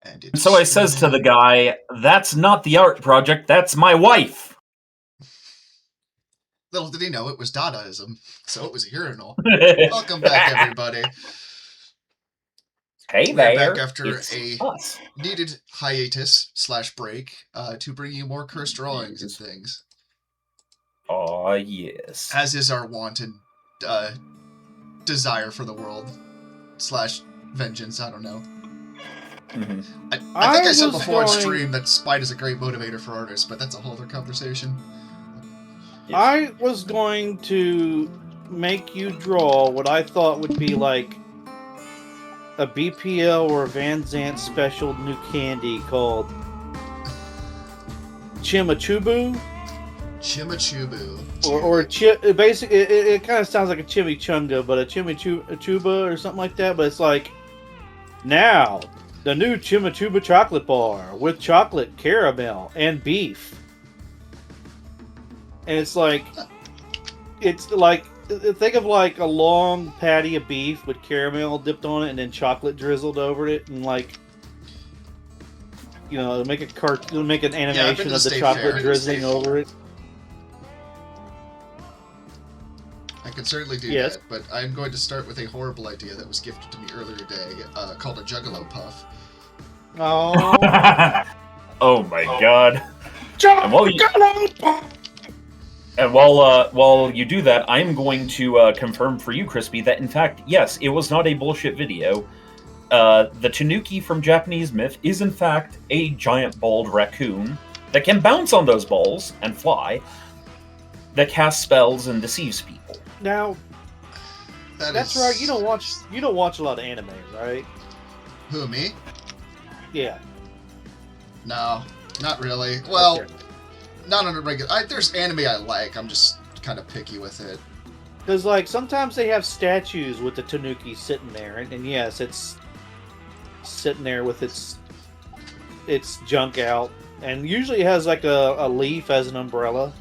And So I says to the guy, "That's not the art project, that's my wife." Little did he know it was Dadaism, so it was a urinal. Welcome back, everybody. Hey We're there, back after it's a us. needed hiatus/break to bring you more cursed drawings and things. Aw, yes. As is our wanted desire for the world / vengeance, I don't know. Mm-hmm. I think I said before on stream that spite is a great motivator for artists, but that's a whole other conversation. Yes. I was going to make you draw what I thought would be like a BPL or a Van Zant special new candy called Chimichubu. Chimichubu. Basically, it kind of sounds like a chimichunga, but a chimichuba or something like that. But it's like, now, the new Chimichuba chocolate bar with chocolate, caramel, and beef. And it's like, think of like a long patty of beef with caramel dipped on it and then chocolate drizzled over it, and like, make an animation of the chocolate drizzling over it. I could certainly do that, but I'm going to start with a horrible idea that was gifted to me earlier today, called a Juggalo Puff. Oh. Oh my god. And while you do that, I'm going to confirm for you, Crispy, that in fact, yes, it was not a bullshit video. The Tanuki from Japanese myth is in fact a giant bald raccoon that can bounce on those balls and fly, that casts spells and deceives people. Now, that's right. You don't watch a lot of anime, right? Who, me? Yeah. No, not really. Well, okay. Not on a regular. There's anime I like. I'm just kind of picky with it. Because like sometimes they have statues with the Tanuki sitting there, and yes, it's sitting there with its junk out, and usually it has like a leaf as an umbrella.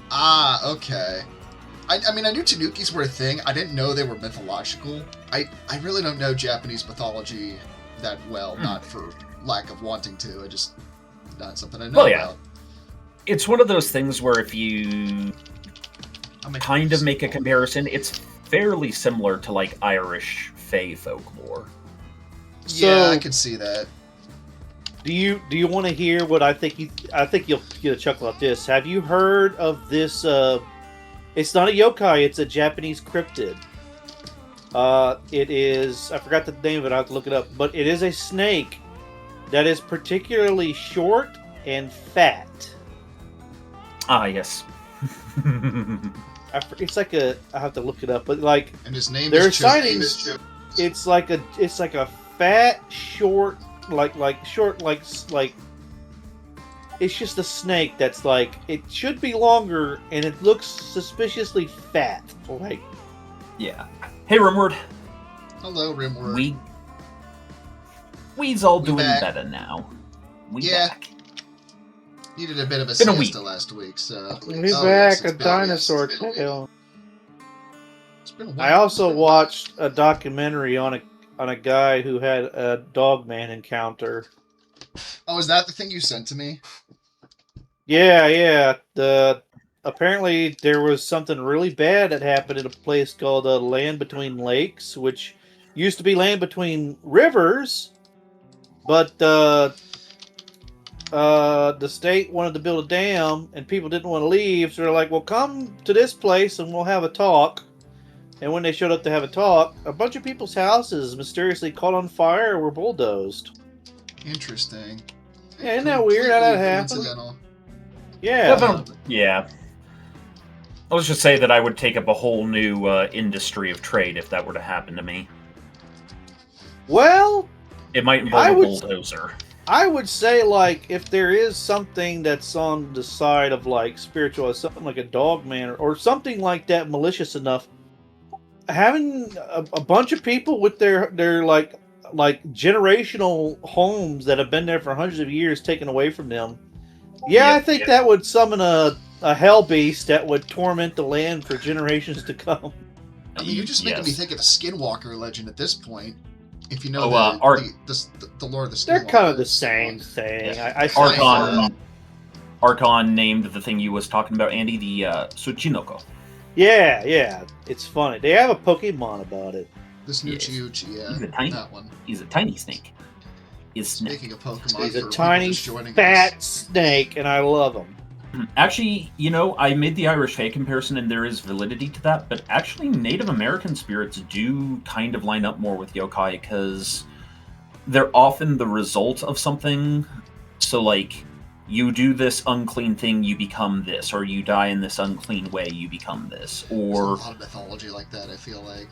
Ah, okay. I mean, I knew Tanukis were a thing. I didn't know they were mythological. I really don't know Japanese mythology that well, not for lack of wanting to. I just, not something I know about. It's one of those things where if you kind of make a comparison, it's fairly similar to like Irish Fae folklore. Yeah, I can see that. Do you want to hear what I think you'll get a chuckle at this? Have you heard of this? It's not a yokai. It's a Japanese cryptid. It is. I forgot the name of it. I have to look it up. But it is a snake that is particularly short and fat. Ah, yes. It's like a. I have to look it up. But like, and his name there are is sightings. It's like a fat, short, like it's just a snake that's like, it should be longer and it looks suspiciously fat. Like, yeah. Hey, Rimward. Hello, Rimward. We's all doing better now. We back. Needed a bit of a siesta last week, so. We back, a dinosaur tale. I also watched a documentary on a guy who had a dogman encounter. Oh, is that the thing you sent to me? Yeah. Apparently there was something really bad that happened at a place called Land Between Lakes, which used to be land between rivers, but the state wanted to build a dam and people didn't want to leave, so they're like, well, come to this place and we'll have a talk. And when they showed up to have a talk, a bunch of people's houses mysteriously caught on fire or were bulldozed. Interesting. Yeah, isn't that weird how that happened? Yeah. Yeah. Let's just say that I would take up a whole new industry of trade if that were to happen to me. Well, it might involve a bulldozer. I would say, like, if there is something that's on the side of, like, spiritual, something like a dogman or something like that malicious enough, having a bunch of people with their like generational homes that have been there for hundreds of years taken away from them. Yeah, I think that would summon a hell beast that would torment the land for generations to come. I mean, you're just making me think of a Skinwalker legend at this point. If you know the lore of the Steel they're kind of the Monsters, same thing. Yeah. I Archon named the thing you was talking about, Andy, the Tsuchinoko. Yeah, it's funny. They have a Pokemon about it. This new Chiuchi, that one. He's a tiny snake. Speaking of Pokemon, he's a tiny fat snake, and I love him. Actually, I made the Irish Fae comparison, and there is validity to that, but actually Native American spirits do kind of line up more with yokai, because they're often the result of something. So, like, you do this unclean thing, you become this, or you die in this unclean way, you become this, or... There's a lot of mythology like that, I feel like.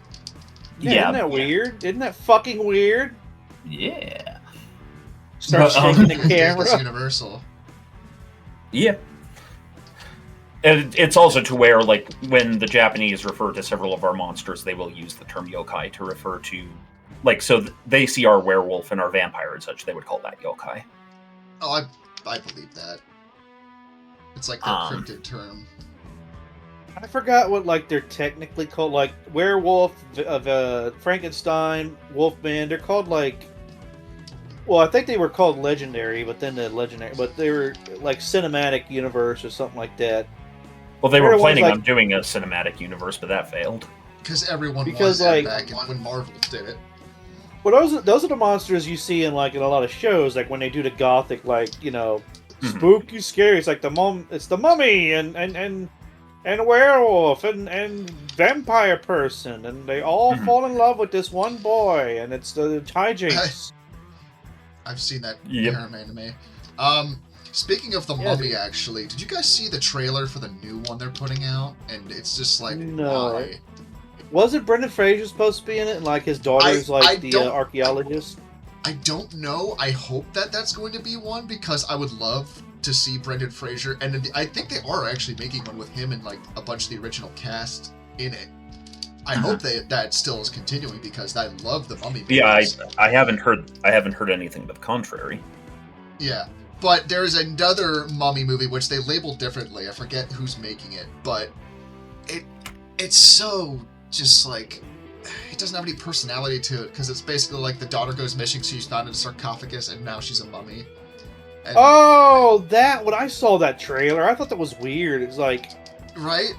Yeah, isn't that weird? Isn't that fucking weird? Yeah. Start shaking the camera. It's universal. Yeah. And it's also to where, like, when the Japanese refer to several of our monsters, they will use the term yokai to refer to, like, so they see our werewolf and our vampire and such, they would call that yokai. Oh, I believe that. It's like their cryptic term. I forgot what, like, they're technically called, like, werewolf, Frankenstein, Wolfman, they're called, like... Well, I think they were called legendary, but they were like cinematic universe or something like that. Well, they were planning on doing a cinematic universe, but that failed. Because everyone was back when Marvel did it. Well, those are the monsters you see in a lot of shows, like when they do the gothic, like, spooky, scary. It's like it's the mummy and werewolf and vampire person, and they all fall in love with this one boy, and it's the hijinks. I've seen that harem anime. Speaking of the mummy, actually, did you guys see the trailer for the new one they're putting out? And it's just like, why? Wasn't Brendan Fraser supposed to be in it? And like his daughter's the archaeologist? I don't know. I hope that's going to be one, because I would love to see Brendan Fraser. And I think they are actually making one with him and like a bunch of the original cast in it. I hope that still is continuing, because I love the Mummy movies. Yeah, I haven't heard anything to the contrary. Yeah, but there is another Mummy movie which they labeled differently. I forget who's making it, but it's so just like, it doesn't have any personality to it, because it's basically like the daughter goes missing, she's found in a sarcophagus, and now she's a mummy. And, when I saw that trailer, I thought that was weird. It's like, right?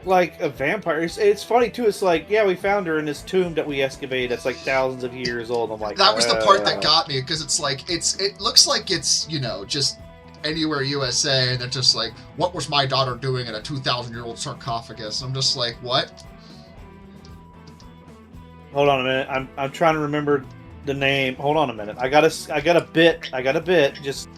Like a vampire. It's funny too. It's like, we found her in this tomb that we excavated that's like thousands of years old. I'm like, that was the part that got me, because it's like it looks like it's just anywhere USA, and they're just like, what was my daughter doing in a 2,000-year-old sarcophagus? I'm just like, what? Hold on a minute. I'm trying to remember the name. Hold on a minute. I got a bit. Just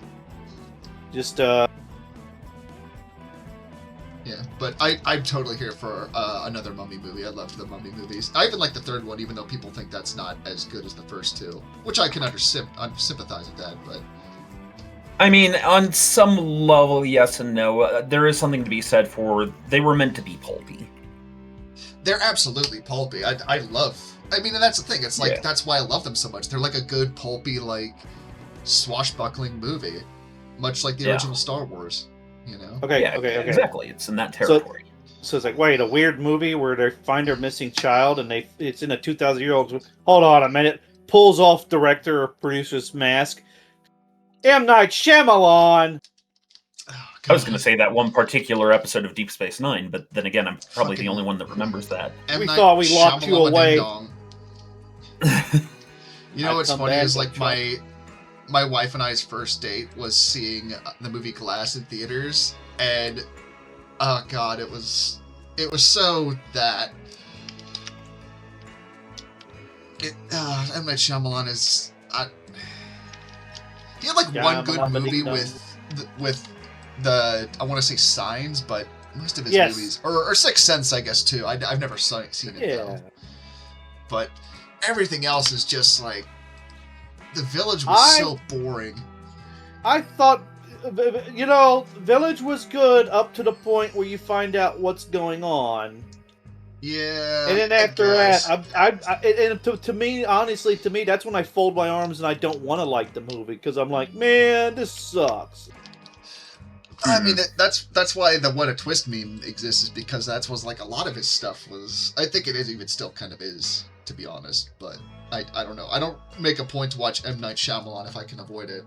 Yeah, but I'm totally here for another Mummy movie. I loved the Mummy movies. I even like the third one, even though people think that's not as good as the first two, which I can sympathize with that, but... I mean, on some level, yes and no. There is something to be said for, they were meant to be pulpy. They're absolutely pulpy. I love... I mean, and that's the thing. It's like, that's why I love them so much. They're like a good, pulpy, like, swashbuckling movie. Much like the original Star Wars. Okay. Exactly. It's in that territory. So it's like, wait, a weird movie where they find their missing child and it's in a 2,000-year-old. Hold on a minute. Pulls off director or producer's mask. M. Night Shyamalan. Oh, I was going to say that one particular episode of Deep Space Nine, but then again, I'm probably the only one that remembers that. We thought we locked you away. You know what's funny is like my wife and I's first date was seeing the movie Glass in theaters, and oh god, it was so that. M. Night Shyamalan is. He had like one good movie with the I want to say Signs, but most of his movies or Sixth Sense, I guess too. I've never seen it though. But everything else is just like. The Village was so boring. I thought, Village was good up to the point where you find out what's going on. Yeah. And then after that, to me, honestly, that's when I fold my arms and I don't want to like the movie, because I'm like, man, this sucks. I mean, that's why the "What a Twist" meme exists, is because that was like a lot of his stuff was. I think it is even still kind of is, to be honest. But I don't know. I don't make a point to watch M. Night Shyamalan if I can avoid it.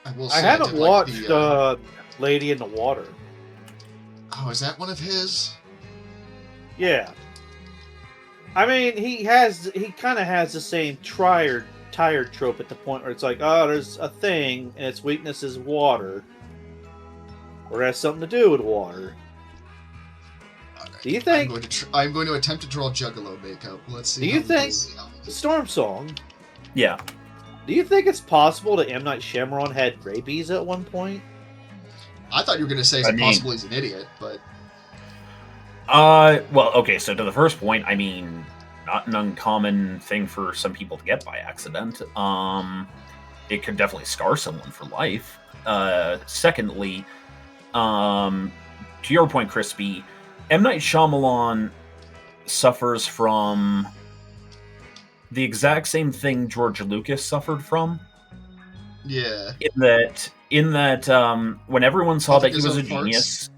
I will say I haven't did like watched Lady in the Water. Oh, is that one of his? Yeah. I mean, he kind of has the same tired trope at the point where it's like, oh, there's a thing and its weakness is water, or it has something to do with water. Right. Do you think? I'm going to attempt to draw Juggalo makeup. Let's see. Do you think Storm Song? Yeah. Do you think it's possible that M. Night Shyamalan had rabies at one point? I thought you were going to say it's possible he's an idiot, but... Well, okay, so to the first point, I mean, not an uncommon thing for some people to get by accident. It could definitely scar someone for life. Secondly, to your point, Krispy, M. Night Shyamalan suffers from the exact same thing George Lucas suffered from. Yeah. In that, when everyone saw that he was a genius,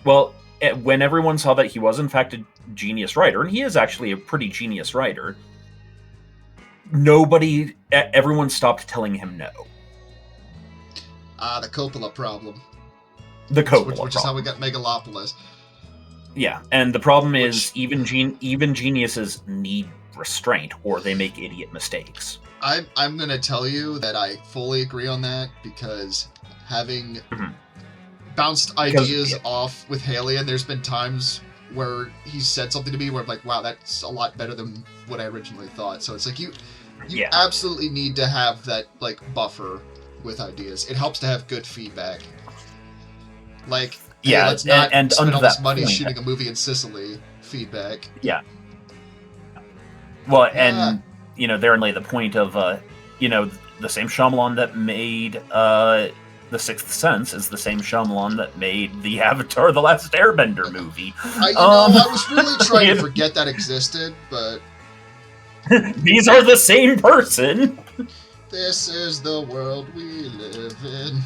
well, when everyone saw that he was in fact a genius writer, and he is actually a pretty genius writer, everyone stopped telling him no. The Coppola problem. The Coppola problem. Which is how we got Megalopolis. Yeah, and the problem is even geniuses need restraint, or they make idiot mistakes. I'm going to tell you that I fully agree on that, because having bounced ideas off with Halion, there's been times where he's said something to me where I'm like, wow, that's a lot better than what I originally thought. So it's like you absolutely need to have that like buffer with ideas. It helps to have good feedback. Like, hey, let's not spend all this money shooting a movie in Sicily. Feedback. Yeah. Well, and therein lay the point of the same Shyamalan that made The Sixth Sense is the same Shyamalan that made the Avatar: The Last Airbender movie. I was really trying to forget that existed, but these are the same person. This is the world we live in.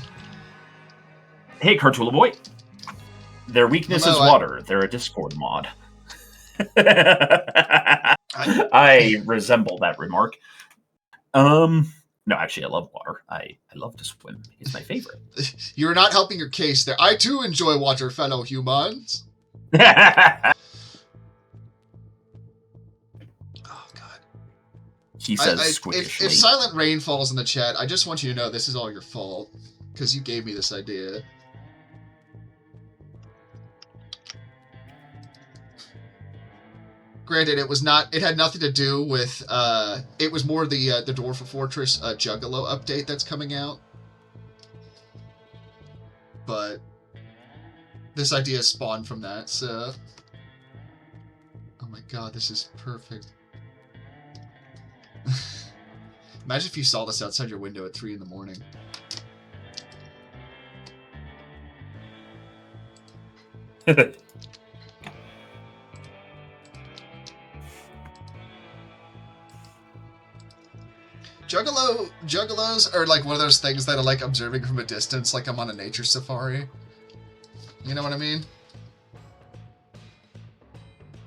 Hey, Cartula Boy. Their weakness is water. They're a Discord mod. I resemble that remark. No, actually, I love water. I love to swim. It's my favorite. You're not helping your case there. I too enjoy water, fellow humans. Oh, God. He says squishly. If Silent Rain falls in the chat, I just want you to know this is all your fault, because you gave me this idea. Granted, it had nothing to do with, it was more the Dwarf Fortress Juggalo update that's coming out. But this idea spawned from that, so... Oh my god, this is perfect. Imagine if you saw this outside your window at 3 in the morning. Juggalos are like one of those things that I like observing from a distance, like I'm on a nature safari. You know what I mean?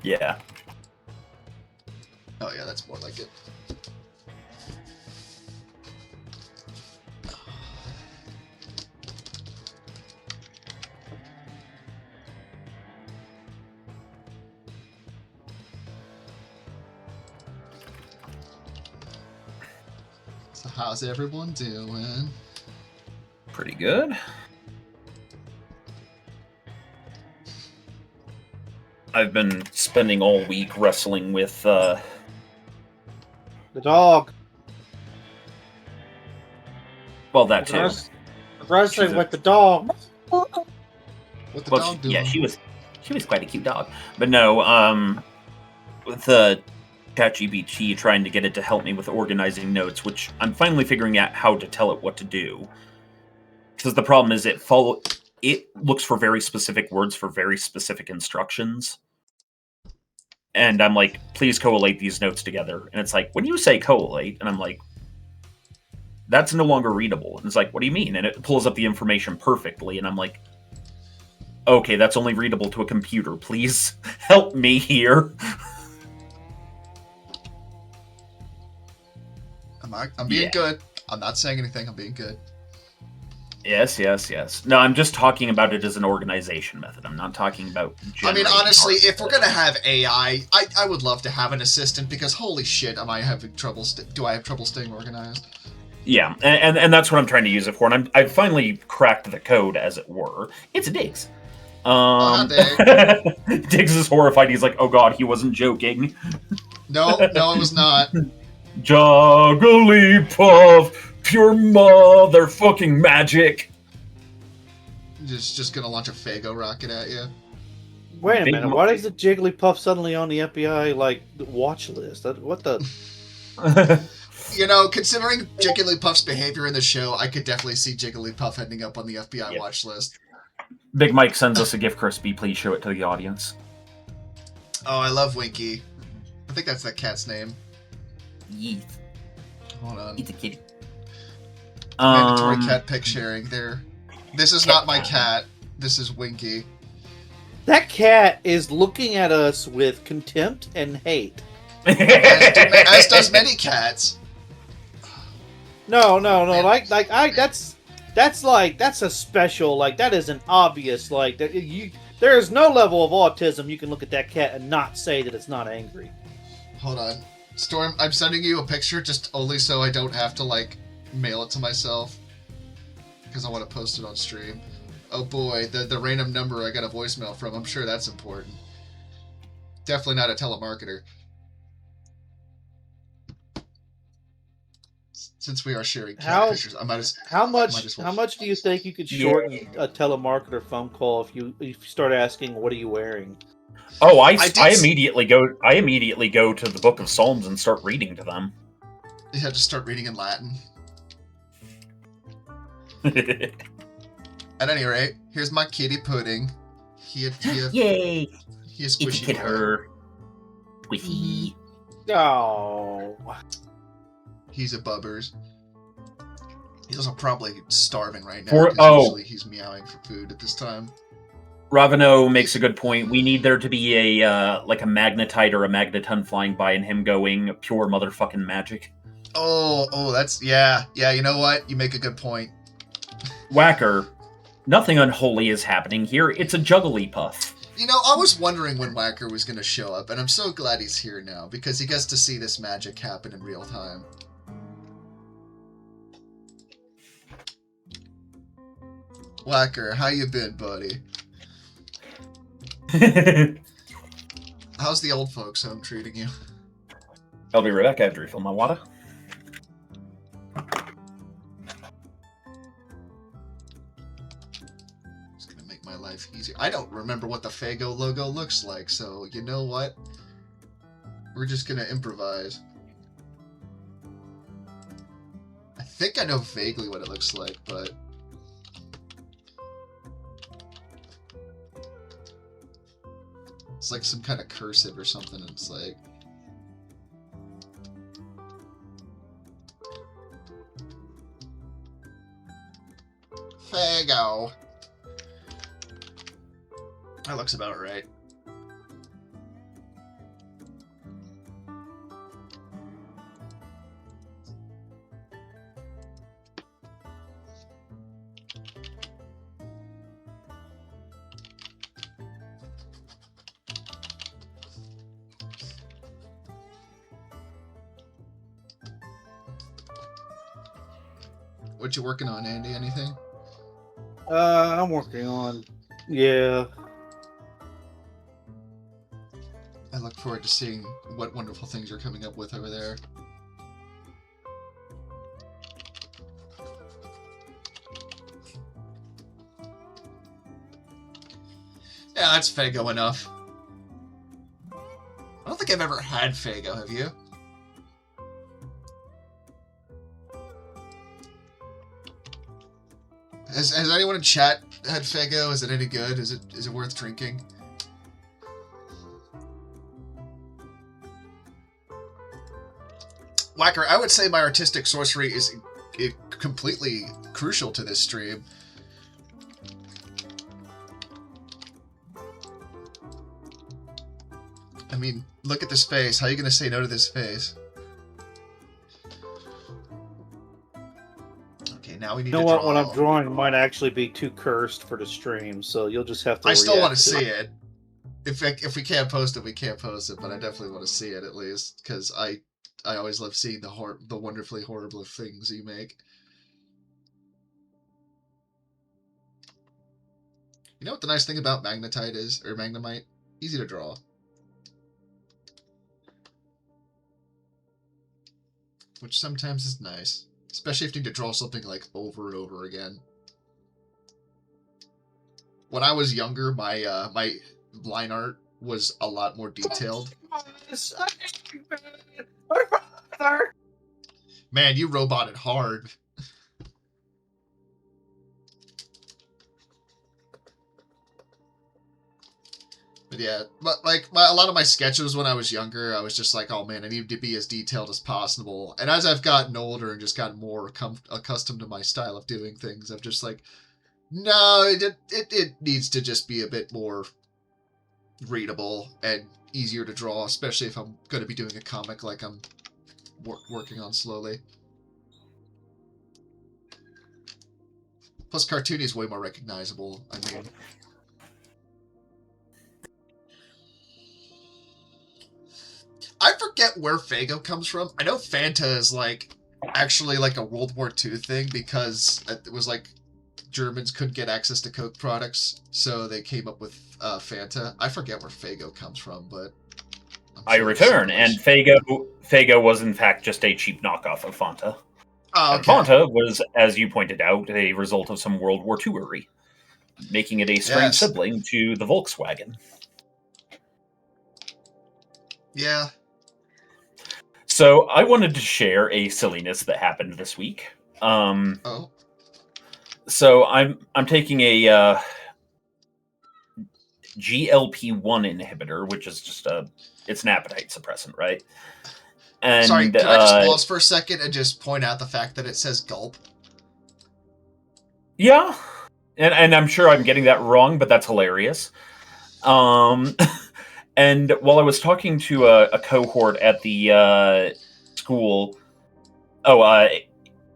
Yeah. Oh yeah, that's more like it. So how's everyone doing? Pretty good. I've been spending all week wrestling with the dog. Well, that too. Wrestling with the dog. What the dog doing? Yeah, she was quite a cute dog. But no, with the ChatGPT trying to get it to help me with organizing notes, which I'm finally figuring out how to tell it what to do. Because the problem is it looks for very specific words for very specific instructions. And I'm like, please collate these notes together. And it's like, when you say collate, and I'm like, That's no longer readable. And it's like, what do you mean? And it pulls up the information perfectly, and I'm like, okay, that's only readable to a computer. Please help me here. I'm being good. I'm not saying anything. I'm being good. Yes. No, I'm just talking about it as an organization method. I'm not talking about. I mean, honestly, if we're gonna have AI, I would love to have an assistant because holy shit, am I having trouble? Do I have trouble staying organized? Yeah, and that's what I'm trying to use it for. And I've finally cracked the code, as it were. It's Diggs. Diggs is horrified. He's like, "Oh God, he wasn't joking." No, it was not. Jigglypuff, pure motherfucking magic. Just gonna launch a Fago rocket at you. Wait a minute. Why is the Jigglypuff suddenly on the FBI watch list? What the? You know, considering Jigglypuff's behavior in the show, I could definitely see Jigglypuff ending up on the FBI watch list. Big Mike sends us a gift, Crispy. Please show it to the audience. Oh, I love Winky. I think that's that cat's name. Yeet. Hold on. It's a kitty. Mandatory cat pic sharing there. This is not my cat. This is Winky. That cat is looking at us with contempt and hate. As does many cats. No. That's a special. That is an obvious. There is no level of autism you can look at that cat and not say that it's not angry. Hold on. Storm, I'm sending you a picture just only so I don't have to, mail it to myself. Because I want to post it on stream. Oh boy, the random number I got a voicemail from, I'm sure that's important. Definitely not a telemarketer. Since we are sharing cat pictures, I might as How much do you think you could shorten a telemarketer phone call if you start asking, what are you wearing? Oh, I immediately go to the Book of Psalms and start reading to them. Yeah, just start reading in Latin. At any rate, here's my kitty pudding. Yay! He is squishy. Her. Squishy. Oh. He's a bubbers. He's also probably starving right now. Usually he's meowing for food at this time. Ravano makes a good point. We need there to be a magnetite or a magneton flying by and him going pure motherfucking magic. Oh, that's yeah. You know what? You make a good point. Whacker, nothing unholy is happening here. It's a Jigglypuff. You know, I was wondering when Whacker was going to show up, and I'm so glad he's here now because he gets to see this magic happen in real time. Whacker, how you been, buddy? How's the old folks home treating you? I'll be right back after you refill my water. It's gonna make my life easier. I don't remember what the Fago logo looks like, so you know what? We're just gonna improvise. I think I know vaguely what it looks like, but... It's like some kind of cursive or something, and it's like... Fago. That looks about right. What you working on, Andy? Anything? I'm working on... Yeah. I look forward to seeing what wonderful things you're coming up with over there. Yeah, that's Fago enough. I don't think I've ever had Fago, have you? Has anyone in chat had Fago? Is it any good? Is it worth drinking? Whacker, I would say my artistic sorcery is completely crucial to this stream. I mean, look at this face. How are you going to say no to this face? Okay, now we need to draw. You know what? What I'm drawing might actually be too cursed for the stream, so you'll just have to. I still want to see it. If we can't post it, we can't post it. But I definitely want to see it at least, because I always love seeing the wonderfully horrible things you make. You know what the nice thing about magnetite is, or magnemite? Easy to draw. Which sometimes is nice. Especially if you need to draw something like over and over again. When I was younger, my my line art was a lot more detailed. Man, you roboted hard. But yeah, but like a lot of my sketches when I was younger, I was just like, oh man, I need to be as detailed as possible. And as I've gotten older and just gotten more accustomed to my style of doing things, I'm just like, no, it needs to just be a bit more readable and easier to draw, especially if I'm going to be doing a comic like I'm working on slowly. Plus, cartoony is way more recognizable. I mean, I forget where Fago comes from. I know Fanta is like actually like a World War II thing because it was like Germans couldn't get access to Coke products, so they came up with Fanta. I forget where Fago comes from, but I return, and Fago was in fact just a cheap knockoff of Fanta. Oh, okay. Fanta was, as you pointed out, a result of some World War II-ery, making it a strange sibling to the Volkswagen. Yeah. So I wanted to share a silliness that happened this week. Oh. So I'm taking a GLP-1 inhibitor, which is just it's an appetite suppressant, right? And, sorry, can I just pause for a second and just point out the fact that it says gulp? Yeah, and I'm sure I'm getting that wrong, but that's hilarious. And while I was talking to a cohort at the school,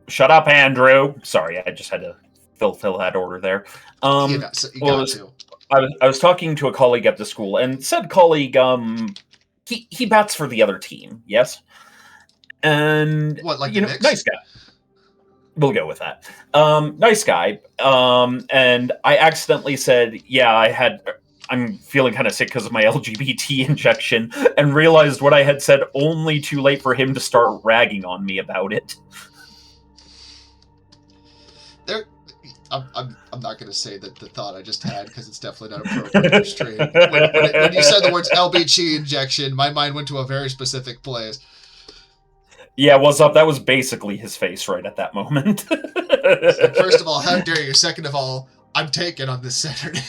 shut up, Andrew. Sorry, I just had to fill that order there. You got to. I was talking to a colleague at the school, and said colleague, he bats for the other team, yes? And, what, like nice guy. We'll go with that. Nice guy. And I accidentally said, yeah, I'm feeling kind of sick because of my LGBT injection, and realized what I had said only too late for him to start ragging on me about it. I'm not going to say that the thought I just had, because it's definitely not appropriate for stream. When you said the words LBG injection, my mind went to a very specific place. Yeah, what's up? That was basically his face right at that moment. So first of all, how dare you? Second of all, I'm taken on this Saturday.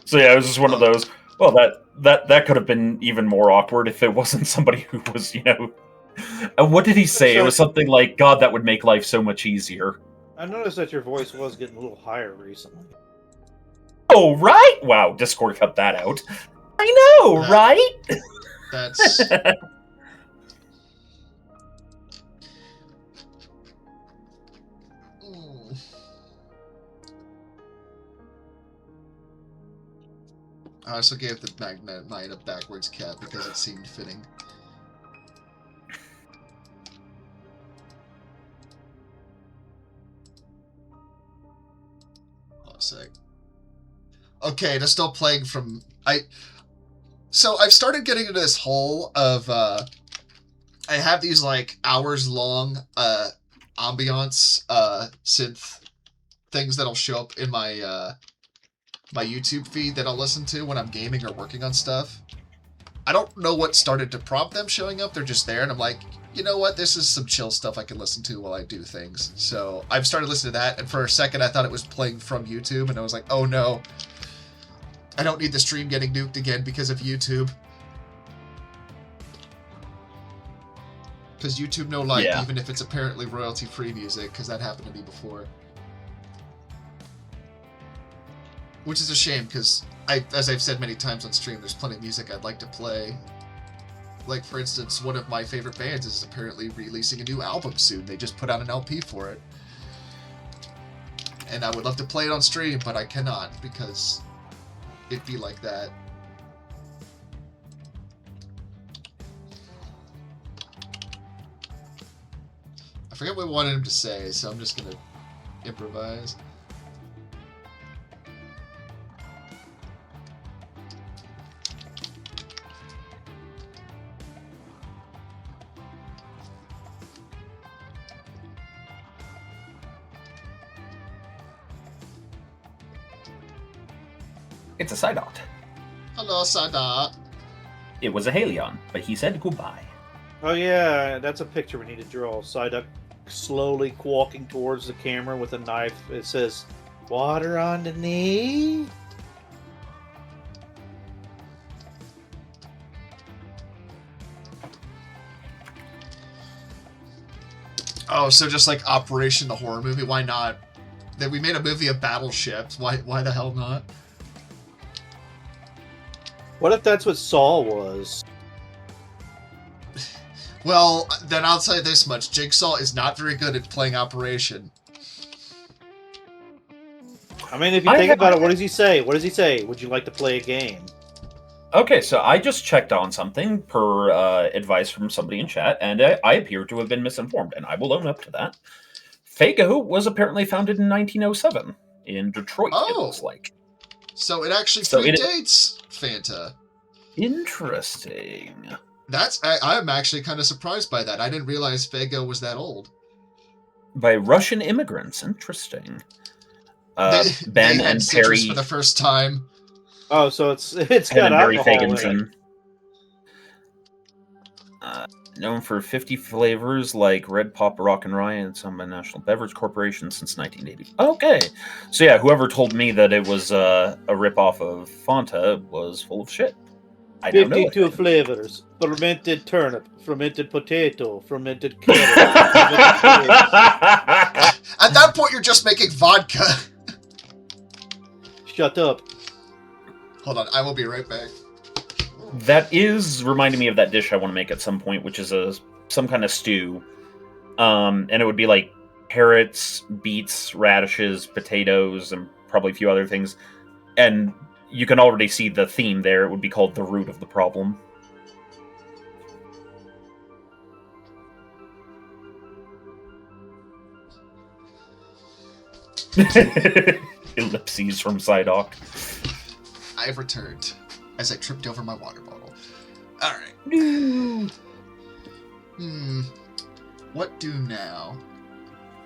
So yeah, it was just one of those. Well, that could have been even more awkward if it wasn't somebody who was, what did he say? It was something like, God, that would make life so much easier. I noticed that your voice was getting a little higher recently. Oh, right? Wow, Discord cut that out. I know, right? That's... I also gave the Magnet a backwards cap because it seemed fitting. Hold on a sec. Okay, they're still playing from... So I've started getting into this hole of... I have these, like, hours-long ambiance synth things that'll show up in my... my YouTube feed that I'll listen to when I'm gaming or working on stuff. I don't know what started to prompt them showing up. They're just there, and I'm like, you know what? This is some chill stuff I can listen to while I do things. So I've started listening to that, and for a second I thought it was playing from YouTube, and I was like, oh no. I don't need the stream getting nuked again because of YouTube. Because YouTube no like, even if it's apparently royalty-free music, because that happened to me before. Which is a shame, because, as I've said many times on stream, there's plenty of music I'd like to play. Like, for instance, one of my favorite bands is apparently releasing a new album soon. They just put out an LP for it. And I would love to play it on stream, but I cannot, because it'd be like that. I forget what I wanted him to say, so I'm just gonna improvise. It's a Psyduck. Hello, Psyduck. It was a Halion, but he said goodbye. Oh yeah, that's a picture we need to draw. Psyduck slowly walking towards the camera with a knife. It says, "Water on the knee." Oh, so just like Operation the Horror Movie, why not? That we made a movie of battleships. Why the hell not? What if that's what Saw was? Well, then I'll tell you this much. Jigsaw is not very good at playing Operation. I mean, if you think about it, what does he say? What does he say? Would you like to play a game? Okay, so I just checked on something per advice from somebody in chat, and I appear to have been misinformed, and I will own up to that. Fago was apparently founded in 1907 in Detroit, it looks like. So it actually predates Fanta. Interesting. I'm actually kind of surprised by that. I didn't realize Fago was that old. By Russian immigrants. Interesting. Ben and Perry for the first time. Oh, so it's got alcohol in it. Known for 50 flavors like Red Pop, Rock and Rye, and some National Beverage Corporation since 1980. Okay, so yeah, whoever told me that it was a ripoff of Fanta was full of shit. I don't know. 52 flavors: fermented turnip, fermented potato, fermented carrot. At that point, you're just making vodka. Shut up. Hold on, I will be right back. That is reminding me of that dish I want to make at some point, which is some kind of stew. And it would be like carrots, beets, radishes, potatoes, and probably a few other things. And you can already see the theme there. It would be called The Root of the Problem. Ellipses from Psyduck. I've returned as I tripped over my water bottle. Alright. What do now?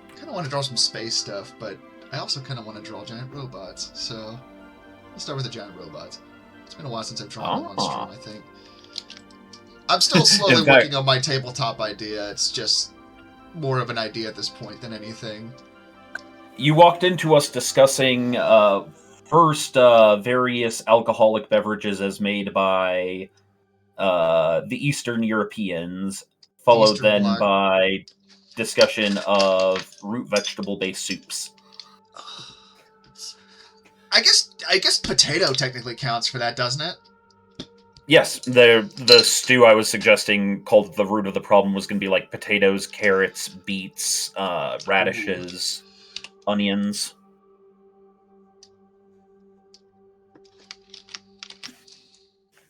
I kind of want to draw some space stuff, but I also kind of want to draw giant robots, so let's start with the giant robots. It's been a while since I've drawn one on stream, I think. I'm still slowly working on my tabletop idea. It's just more of an idea at this point than anything. You walked into us discussing first various alcoholic beverages as made by the Eastern Europeans, followed then by discussion of root vegetable-based soups. I guess potato technically counts for that, doesn't it? Yes, the stew I was suggesting called The Root of the Problem was going to be like potatoes, carrots, beets, radishes, onions.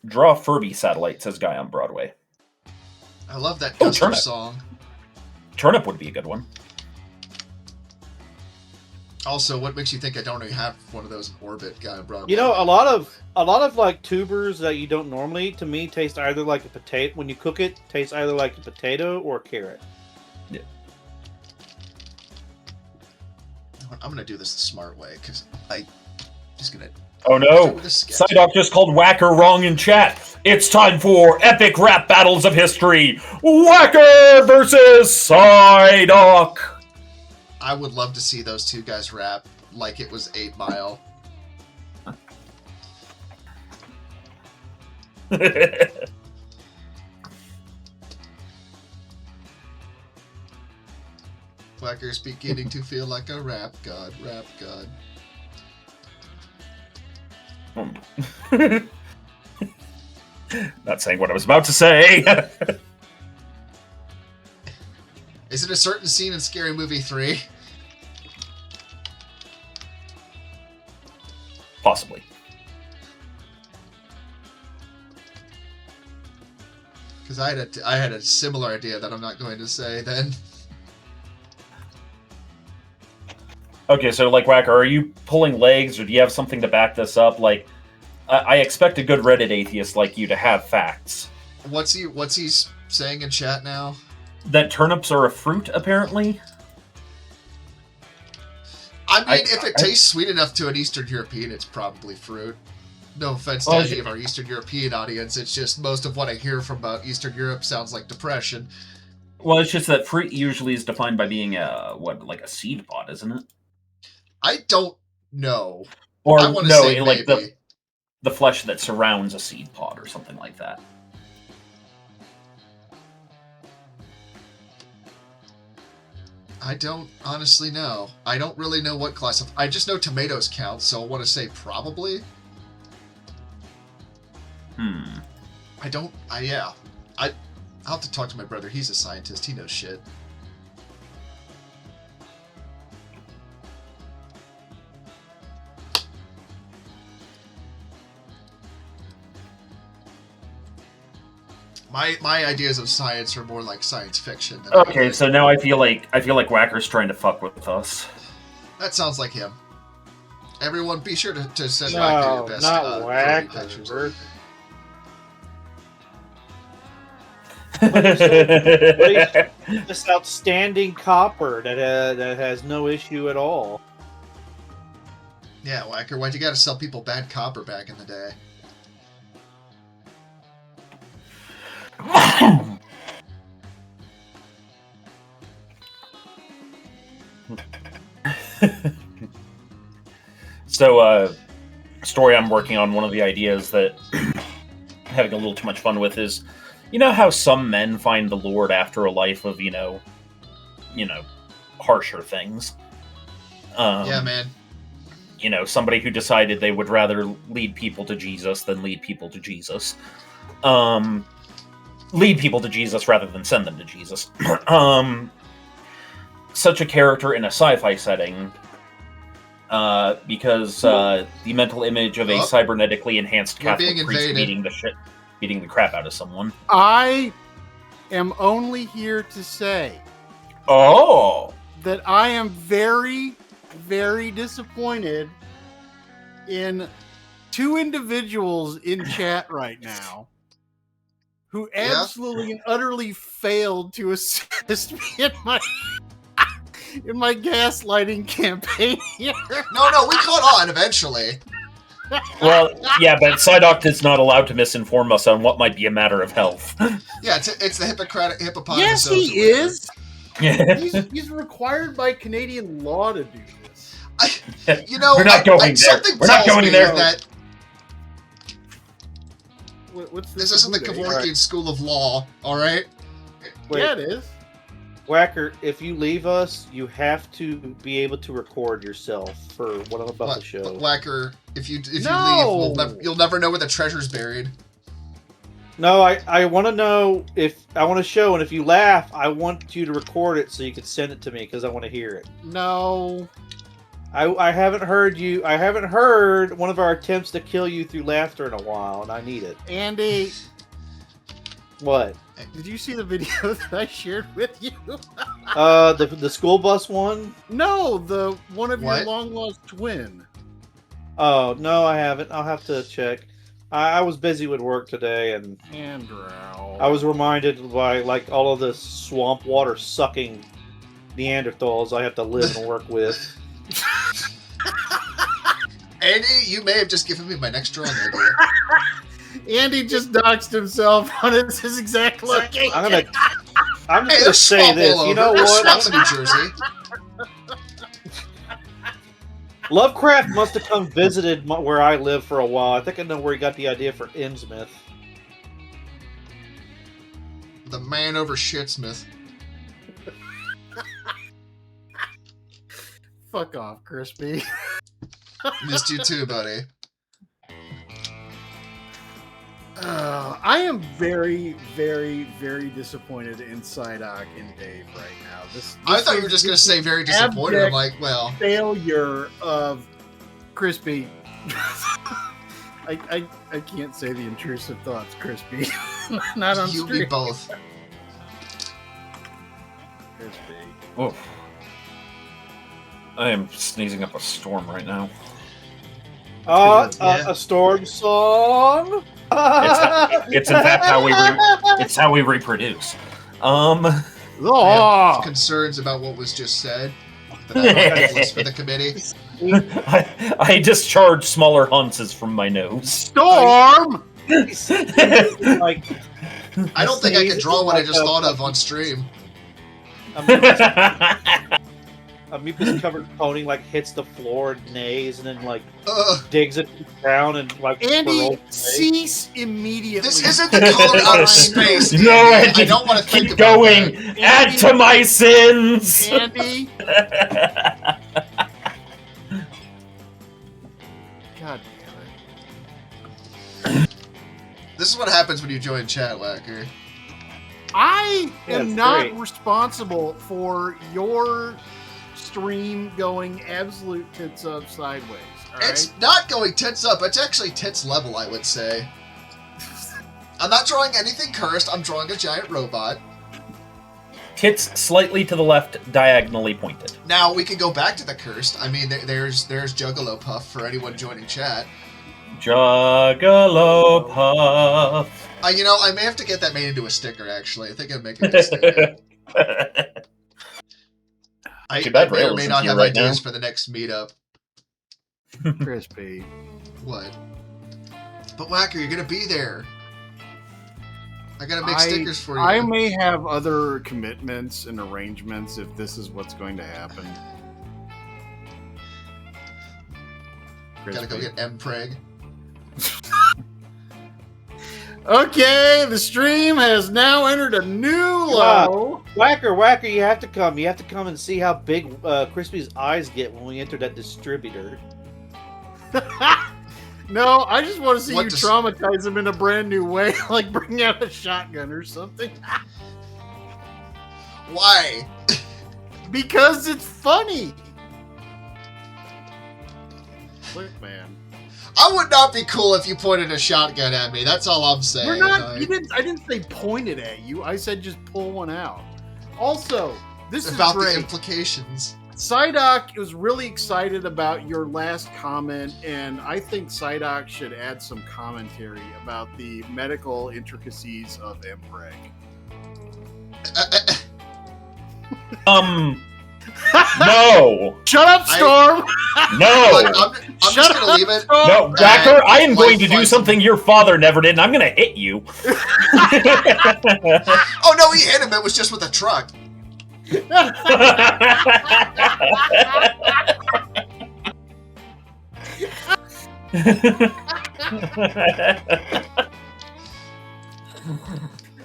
Draw Furby satellite, says Guy on Broadway. I love that Custer song. Turnip would be a good one. Also, what makes you think I don't already have one of those in orbit, Guy on Broadway? You know, a lot of like tubers that you don't normally eat, to me, taste either like a potato. When you cook it, tastes either like a potato or a carrot. Yeah. I'm gonna do this the smart way because I'm just gonna. Oh no! Psyduck just called Whacker wrong in chat. It's time for epic rap battles of history. Whacker versus Psyduck. I would love to see those two guys rap like it was 8 Mile. Whacker's beginning to feel like a rap god. Not saying what I was about to say. Is it a certain scene in Scary Movie 3? Possibly. Because I had a similar idea that I'm not going to say then. Okay, so like Whacker, are you pulling legs, or do you have something to back this up? Like, I expect a good Reddit atheist like you to have facts. What's he saying in chat now? That turnips are a fruit, apparently. I mean, if it tastes sweet enough to an Eastern European, it's probably fruit. No offense to any of our Eastern European audience, it's just most of what I hear from Eastern Europe sounds like depression. Well, it's just that fruit usually is defined by being like a seed pod, isn't it? I don't know. Or I want to no, say like maybe. the flesh that surrounds a seed pod or something like that. I don't honestly know. I don't really know what class of... I just know tomatoes count, so I want to say probably. Yeah. I'll have to talk to my brother. He's a scientist. He knows shit. My ideas of science are more like science fiction. Okay, so now I feel like Whacker's trying to fuck with us. That sounds like him. Everyone, be sure to send Whacker your best not Whacker. pictures. This outstanding copper that has no issue at all. Yeah, Whacker, why'd you gotta sell people bad copper back in the day? So, story I'm working on, one of the ideas that I'm having a little too much fun with is, you know how some men find the Lord after a life of, harsher things? Yeah, man. Somebody who decided they would rather lead people to Jesus than lead people to Jesus. Lead people to Jesus rather than send them to Jesus. Such a character in a sci-fi setting, because the mental image of a cybernetically enhanced Catholic priest beating the crap out of someone. I am only here to say that I am very, very disappointed in two individuals in chat right now who absolutely and utterly failed to assist me in my gaslighting campaign here. No, we caught on eventually. Well, yeah, but Psyduck is not allowed to misinform us on what might be a matter of health. Yeah, it's the hippopotamus. Yes, he is. He's required by Canadian law to do this. We're not going there. We're not going there. That what's this isn't the Kevorkian School of Law, all right? Yeah, it is. Whacker, if you leave us, you have to be able to record yourself for what I'm about to show. But Whacker, if you leave, you'll never know where the treasure's buried. No, I want to know I want to show, and if you laugh, I want you to record it so you can send it to me because I want to hear it. No. I haven't heard you. I haven't heard one of our attempts to kill you through laughter in a while, and I need it. Andy. What? Did you see the video that I shared with you? The school bus one? No, the one of your long lost twin. Oh no, I haven't. I'll have to check. I was busy with work today, and I was reminded by all of the swamp water sucking Neanderthals I have to live and work with. Andy, you may have just given me my next drawing idea. Andy just doxed himself on his exact location. I'm just gonna say this. You know what? Swamps in New Jersey. Lovecraft must have come visited where I live for a while. I think I know where he got the idea for Innsmouth. The man over Shitsmith. Fuck off, Crispy. Missed you too, buddy. I am very, very, very disappointed in Psyduck and Dave right now. I thought you were just going to say very disappointed. I'm like, well... Failure of Crispy. I can't say the intrusive thoughts, Crispy. Not on you stream. be both. Crispy. Oh. I am sneezing up a storm right now. A storm song. It's in fact how we reproduce. I have concerns about what was just said. That I don't list for the committee. I discharge smaller hunches from my nose. Storm. Like, I don't think I can draw what I just thought of on stream. A mucus covered pony like hits the floor and neighs and then like Ugh. digs it down and like Andy, cease immediately. This isn't the code out of space. No, Andy, I don't want to think keep about going. that. Add to my sins. Andy. God damn it. This is what happens when you join chat, Whacker. I am That's not great. responsible for your stream going absolute tits up sideways. All right? It's not going tits up. It's actually tits level, I would say. I'm not drawing anything cursed. I'm drawing a giant robot. Tits slightly to the left, diagonally pointed. Now, we can go back to the cursed. I mean, there's Juggalo Puff for anyone joining chat. Juggalo Puff. You know, I may have to get that made into a sticker, actually. I think I'd make it a sticker. I Too bad may or Rail may isn't not here have right ideas now. for the next meetup. Crispy. What? But Whacker, you're gonna be there. I gotta make stickers for you. I may have other commitments and arrangements if this is what's going to happen. Gotta go get M-Preg. Okay, the stream has now entered a new low. Whacker, you have to come. You have to come and see how big Crispy's eyes get when we enter that distributor. No, I just want to see What you does- traumatize him in a brand new way, like bring out a shotgun or something. Why? Because it's funny. Look, man. I would not be cool if you pointed a shotgun at me. That's all I'm saying. We're not. I didn't say pointed at you. I said just pull one out. Also, this About is the great. implications. Psyduck was really excited about your last comment, and I think Psyduck should add some commentary about the medical intricacies of MPreg. No. Shut up, Storm! No. Look, I'm just gonna leave it. No, Whacker, I am going to do something your father never did, and I'm going to hit you. Oh no, he hit him. It was just with a truck.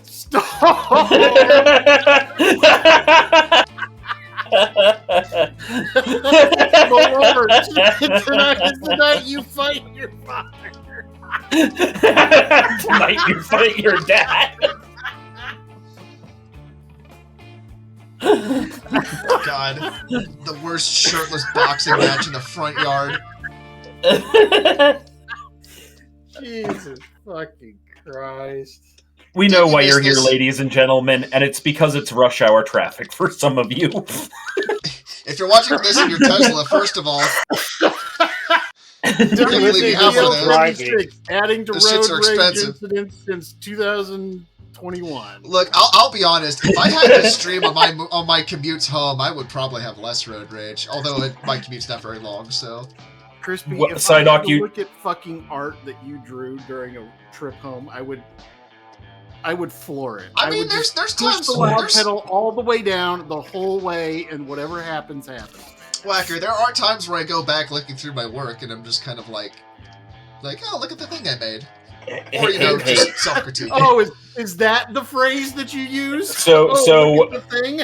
Stop! Lord, tonight is the night you fight your father. Tonight you fight your dad. God, the worst shirtless boxing match in the front yard. Jesus fucking Christ. We know Did you why miss you're here, this? ladies and gentlemen, and it's because it's rush hour traffic for some of you. If you're watching this in your Tesla, first of all, you can leave me half of this. Adding to The shits are road rage expensive. incidents since 2021. Look, I'll be honest. If I had this stream on my commutes home, I would probably have less road rage. Although my commute's not very long, so. Crispy, What- if Psyduck, I had to you- look at fucking art that you drew during a trip home, I would floor it. I mean, would there's just times push the when loud there's pedal all the way down the whole way, and whatever happens, happens. Whacker. There are times where I go back looking through my work, and I'm just kind of like, oh, look at the thing I made. Or, Hey. just self-critique. Oh, is that the phrase that you use? So look at the thing.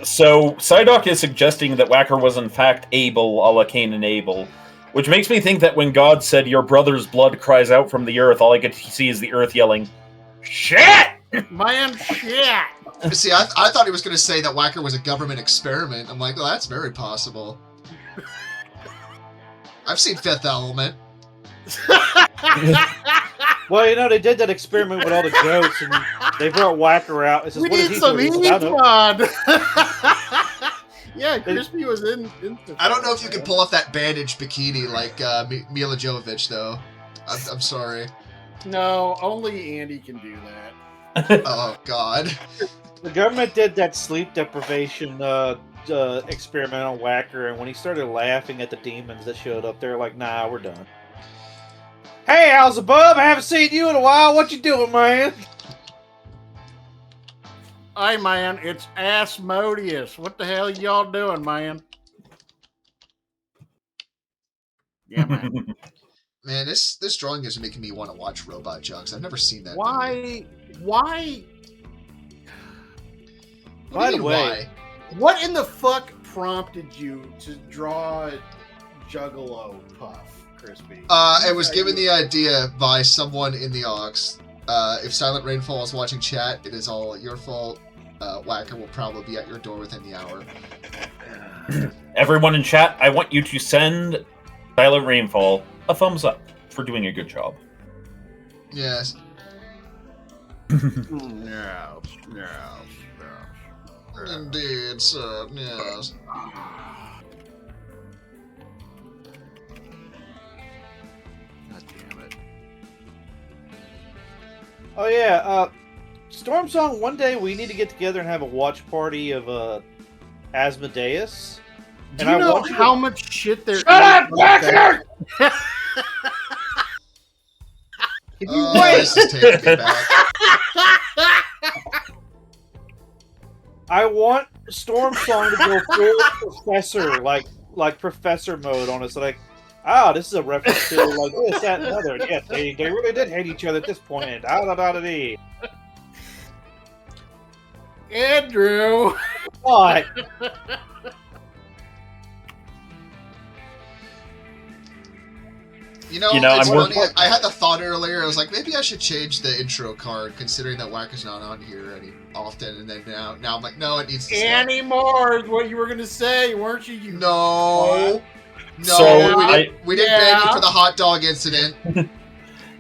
So Psyduck is suggesting that Whacker was in fact Abel, a la Cain and Abel, which makes me think that when God said, "Your brother's blood cries out from the earth," all I could see is the earth yelling, "Shit!" Man, shit. See, I thought he was going to say that Whacker was a government experiment. I'm like, well, that's very possible. I've seen Fifth Element. Well, they did that experiment with all the goats, and they brought Whacker out. It says, We what is need he some doing? He heat, says, "I don't know." Yeah, Krispy was in. I don't know if you can pull off that bandaged bikini like Mila Jovovich, though. I'm sorry. No, only Andy can do that. Oh, God. The government did that sleep deprivation experiment on Whacker, and when he started laughing at the demons that showed up, they're like, "Nah, we're done." Hey, Alzabub, I haven't seen you in a while. What you doing, man? Hey, man, it's Asmodeus. What the hell y'all doing, man? Yeah, man. Man, this drawing is making me want to watch Robot Jogs. I've never seen that. Why? What By do you the mean, way- why? What in the fuck prompted you to draw Juggalo Puff, Krispy? It was given the idea by someone in the Aux. If Silent Rainfall is watching chat, it is all your fault. Whacker will probably be at your door within the hour. Everyone in chat, I want you to send Silent Rainfall a thumbs up for doing a good job. Yes. No. Indeed, sir. Yes. God damn it. Oh, yeah. Storm Song, one day we need to get together and have a watch party of Asmodeus. Do And you I know want you how to... much shit there is? Shut up, Whacker! Can you wait? This is taking me back. I want Storm Song to go full professor, like professor mode on us. Like, this is a reference to like this, that, and other. Yes, they really did hate each other at this point. Da-da-da-da-dee. Andrew! What? You know, I'm it's funny. working- I had the thought earlier. I was like, maybe I should change the intro card, considering that Whacker's not on here any often. And then now I'm like, no, it needs to stay. Anymore is what you were gonna say, weren't you? You No. No, So we didn't ban you for the hot dog incident.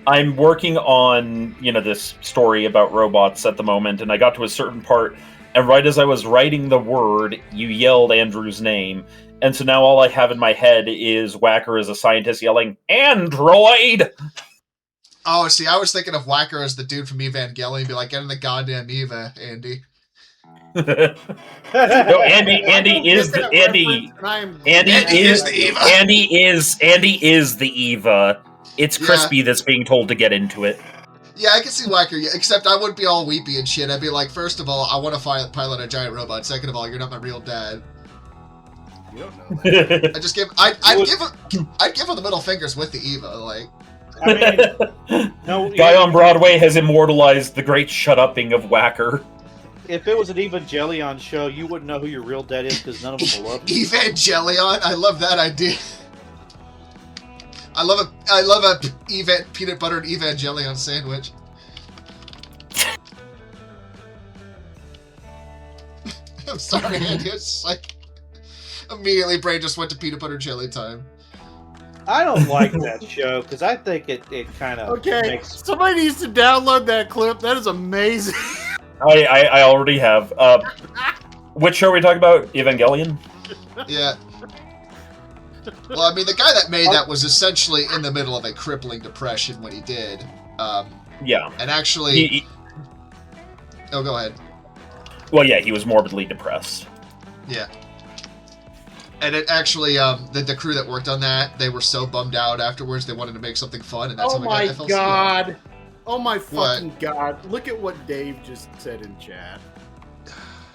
I'm working on, this story about robots at the moment, and I got to a certain part, and right as I was writing the word, you yelled Andrew's name. And so now all I have in my head is Whacker as a scientist yelling, "Android!" Oh, see, I was thinking of Whacker as the dude from Evangelion, be like, get in the goddamn Eva, Andy. No, Andy is the Andy. Andy is the Eva. Andy is the Eva. It's Krispy that's being told to get into it. Yeah, I can see Whacker, except I wouldn't be all weepy and shit. I'd be like, first of all, I want to pilot a giant robot. Second of all, you're not my real dad. You don't know that. I just give, I'd give her the middle fingers with the Eva, like. I mean, no, Guy on Broadway has immortalized the great shut-upping of Whacker. if it was an Evangelion show, you wouldn't know who your real dad is because none of them will love you. Evangelion, I love that idea. I love a peanut buttered Evangelion sandwich. I'm sorry, Andy. It's just like immediately brain just went to peanut butter jelly time. I don't like that show because I think it kind of makes... Somebody needs to download that clip. That is amazing. I already have. Which show are we talking about? Evangelion? Yeah. Well, I mean, the guy that made that was essentially in the middle of a crippling depression when he did. Yeah. And actually... Oh, go ahead. Well, yeah, he was morbidly depressed. Yeah. And it actually, the crew that worked on that, they were so bummed out afterwards, they wanted to make something fun, and that's Oh how we my got FLC. god. Oh my fucking god. Look at what Dave just said in chat.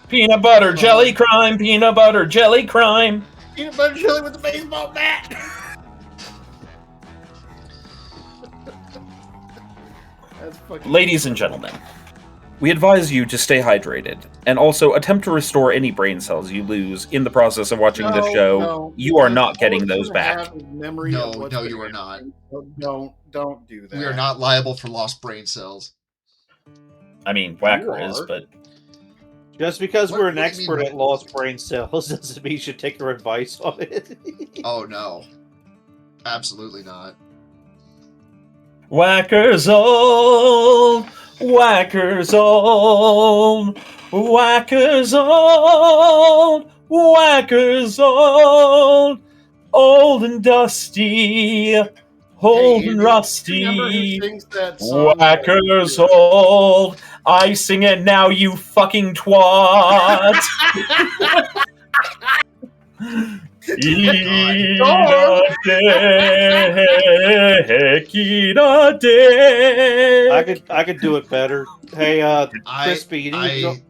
Peanut butter jelly crime, peanut butter jelly crime. Peanut butter jelly with the baseball bat. That's fucking. Ladies and gentlemen, we advise you to stay hydrated and also attempt to restore any brain cells you lose in the process of watching this show. No, you are because not all getting it's those gonna back. have is memory No, of what's no, been you are not. happening. So don't do that. We are not liable for lost brain cells. I mean, Whacker You is, are. but Just because What- we're an what do you expert mean? at lost brain cells doesn't mean you should take our advice on it. Oh no, absolutely not. Whacker's old, Whacker's old, Whacker's old, Whacker's old and dusty, old Hey, and Andy, rusty. remember who sings that song? Whacker's old. I sing it now, you fucking twat. Eat a dick, eat a dick. I could do it better. Hey, Krispy, you need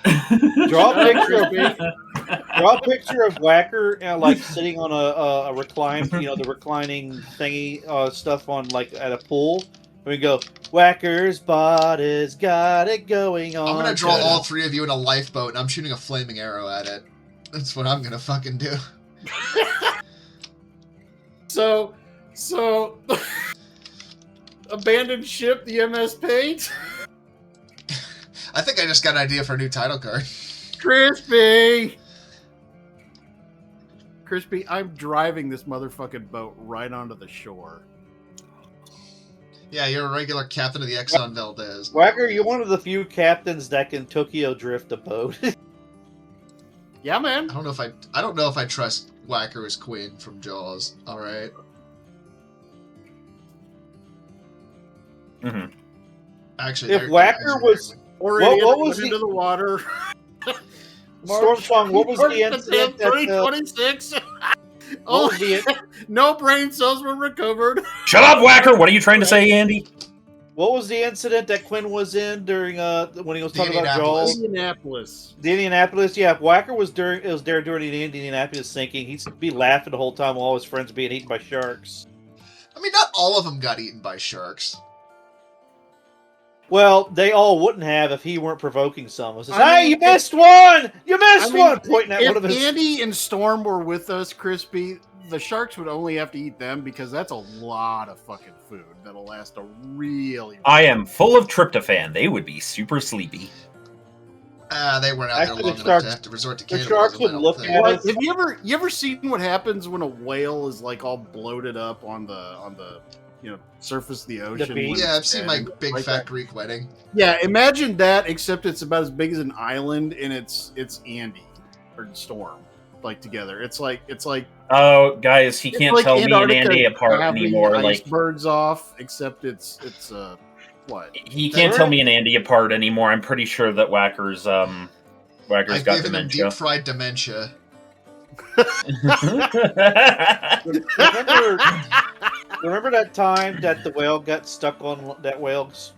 to draw a picture of draw a picture of Whacker, like sitting on a recline, the reclining thingy stuff on like at a pool. And we go, Whacker's body's got it going on. I'm gonna draw all three of you in a lifeboat, and I'm shooting a flaming arrow at it. That's what I'm gonna fucking do. So, abandoned ship, the MS Paint. I think I just got an idea for a new title card. Krispy, I'm driving this motherfucking boat right onto the shore. Yeah, you're a regular captain of the Exxon Valdez. Whacker, you're one of the few captains that can Tokyo drift a boat. Yeah, man. I don't know if I trust Whacker as Quinn from Jaws. All right. Mm-hmm. Actually, If Whacker was what was into the water. Storm Song, what was the incident that 326. what was the No brain cells were recovered. Shut up, Whacker! What are you trying to say, Andy? what was the incident that Quinn was in during when he was The talking about Indianapolis. Jaws? Indianapolis. The Indianapolis, yeah. If Whacker was there during the Indianapolis sinking, he'd be laughing the whole time while all his friends being eaten by sharks. I mean, not all of them got eaten by sharks. Well, they all wouldn't have if he weren't provoking some. It says, I hey, mean, you missed one! You missed I mean, one! Pointing at one of If his... Andy and Storm were with us, Crispy, the sharks would only have to eat them because that's a lot of fucking food that'll last a really. I am full of tryptophan. They would be super sleepy. They weren't out Actually, there long the enough sharks- to have to resort to the cannibalism. sharks would I don't look think. at Like, us. have you ever seen what happens when a whale is like all bloated up on the surface of the ocean? beach? when Yeah, I've it's seen dead my and big like fat that? Greek wedding. Yeah, imagine that, except it's about as big as an island, and it's Andy or Storm like together. It's like Oh, guys, he can't like tell me and Antarctica Andy apart having anymore. Like, icebergs off, except it's what? he can't tell me and Andy apart anymore. I'm pretty sure that Whacker's I've got given him dementia. deep fried dementia. Remember that time that the whale got stuck on that whale's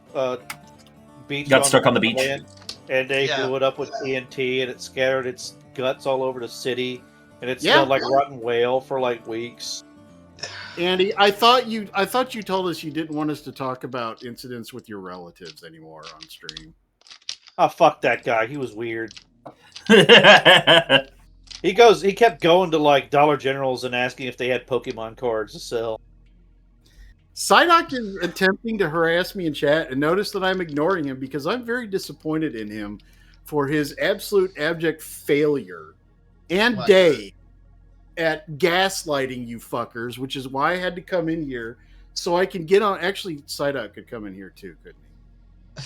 beach? Got stuck on the beach. land, and they Yeah. blew it up with TNT, and it scattered its guts all over the city, and it Yeah. smelled like rotten whale for like weeks. Andy, I thought you told us you didn't want us to talk about incidents with your relatives anymore on stream. Oh, fuck that guy. He was weird. He kept going to like Dollar Generals and asking if they had Pokemon cards to sell. Psyduck is attempting to harass me in chat, and notice that I'm ignoring him because I'm very disappointed in him for his absolute abject failure and What? day at gaslighting you fuckers, which is why I had to come in here so I can get on. Actually, Psyduck could come in here too, couldn't he?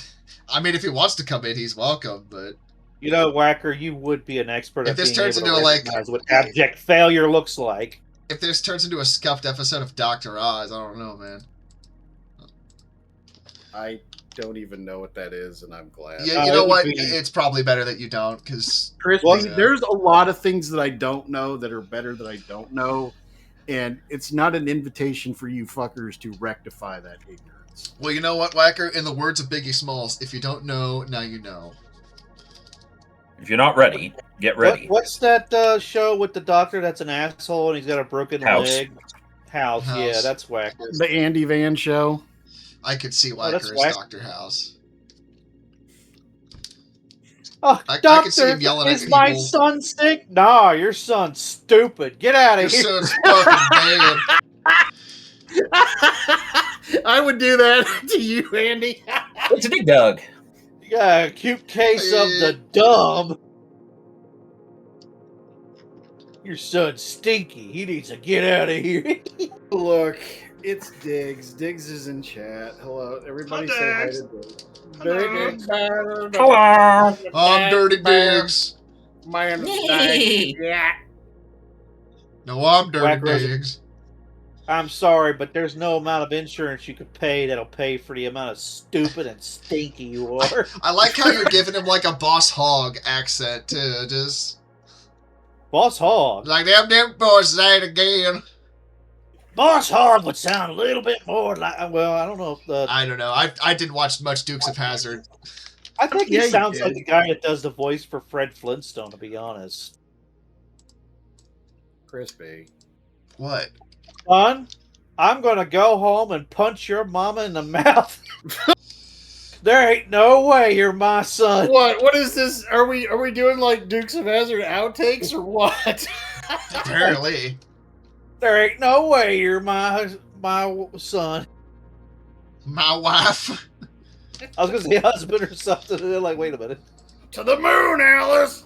I mean, if he wants to come in, he's welcome. But You know, Whacker, you would be an expert If at this being turns able to into, like- recognize what abject failure looks like. if this turns into a scuffed episode of Dr. Oz, I don't know, man. I don't even know what that is, and I'm glad. Yeah, you know it what? would be- It's probably better that you don't, because Chris, Well, there's a lot of things that I don't know that are better that I don't know, and it's not an invitation for you fuckers to rectify that ignorance. well, you know what, Whacker? In the words of Biggie Smalls, if you don't know, now you know. If you're not ready, get ready. What's that show with the doctor that's an asshole and he's got a broken House. leg? House. Yeah, House. that's Whacker. The Andy Van show. I could see that's Whacker as whack. Dr. House. Oh, I doctor, could see him yelling at is my people. son sick? Nah, your son's stupid. Get out Your of here. son's fucking bad. I would do that to you, Andy. It's a big dog. Yeah, acute case of the dumb. Your son's stinky. He needs to get out of here. Look, it's Diggs. Diggs is in chat. Hello, everybody. Say hi to Diggs. Diggs. Hello. I'm Dirty Diggs. Man, Yay. yeah. No, I'm Dirty Whack Rose- Diggs. I'm sorry, but there's no amount of insurance you could pay that'll pay for the amount of stupid and stinky you are. I like how you're giving him like a Boss Hog accent too. Just Boss Hog. like them boys say it again. Boss Hog would sound a little bit more like. Well, I don't know if the. I don't know. I didn't watch much Dukes of Hazzard. I think he Yeah, you sounds did. like the guy that does the voice for Fred Flintstone. To be honest, Crispy. What? son, I'm gonna go home and punch your mama in the mouth. There ain't no way you're my son. What is this? Are we doing like Dukes of Hazzard outtakes or what? Apparently. There ain't no way you're my son. My wife. I was gonna say husband or something. And they're like, wait a minute. To the moon, Alice.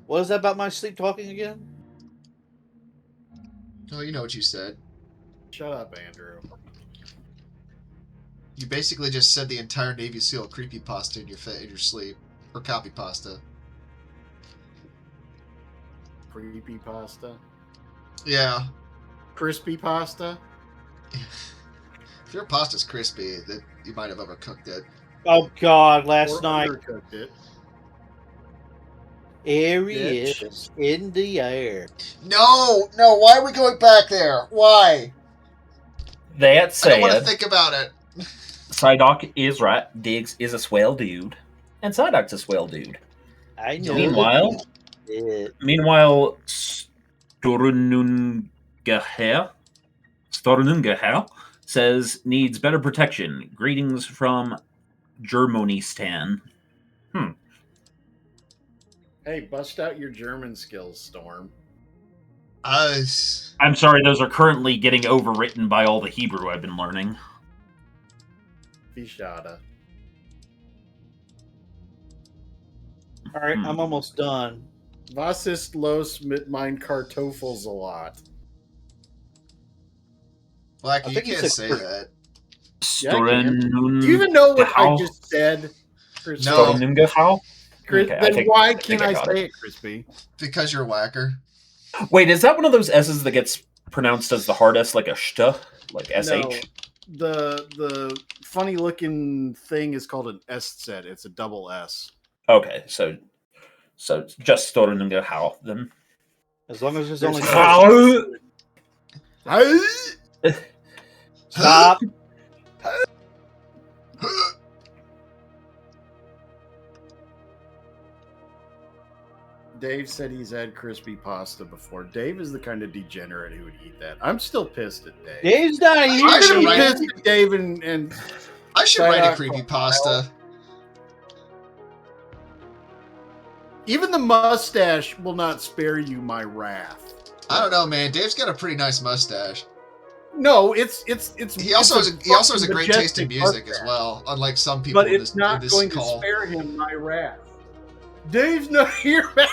What is that about my sleep talking again? Oh, you know what you said. Shut up, Andrew. You basically just said the entire Navy SEAL creepypasta in your sleep. Or copy pasta. Creepy pasta. Yeah. Crispy pasta. If your pasta's crispy, then you might have overcooked it. Oh God! Last Or night, undercooked it. Aries Bitch. in the air. No! Why are we going back there? Why? That I don't want to said, think about it. Psyduck is right. Diggs is a swell dude. And Psyduck's a swell dude. I know. Meanwhile, it. Stornungaher says needs better protection. Greetings from Germanistan. Hey, bust out your German skills, Storm. I'm sorry, those are currently getting overwritten by all the Hebrew I've been learning. Fishada. All right, I'm almost done. Was ist los mit mein Kartoffels a lot? Blackie, I you think he can't said say cr- that. Yeah, I can. Do you even know what I just said? Crispy? No. Stornungaher? Okay, Then why can't I got say it, Crispy? Because you're a whacker. Wait, is that one of those S's that gets pronounced as the hard S, like a shta? Like SH? No. The funny looking thing is called an S-set. It's a double S. Okay, so just Stornungaher then. As long as there's only stop. Dave said he's had crispy pasta before. Dave is the kind of degenerate who would eat that. I'm still pissed at Dave. Dave's not I I'm should gonna be write- pissed at Dave and I should write a Psyduck creepy for pasta. even the mustache will not spare you my wrath. I don't know, man. Dave's got a pretty nice mustache. No, it's He also has a fucking great taste in majestic music as mustache. well, unlike some people But in it's this, not in this going call. to spare him my wrath. Dave's not here, man.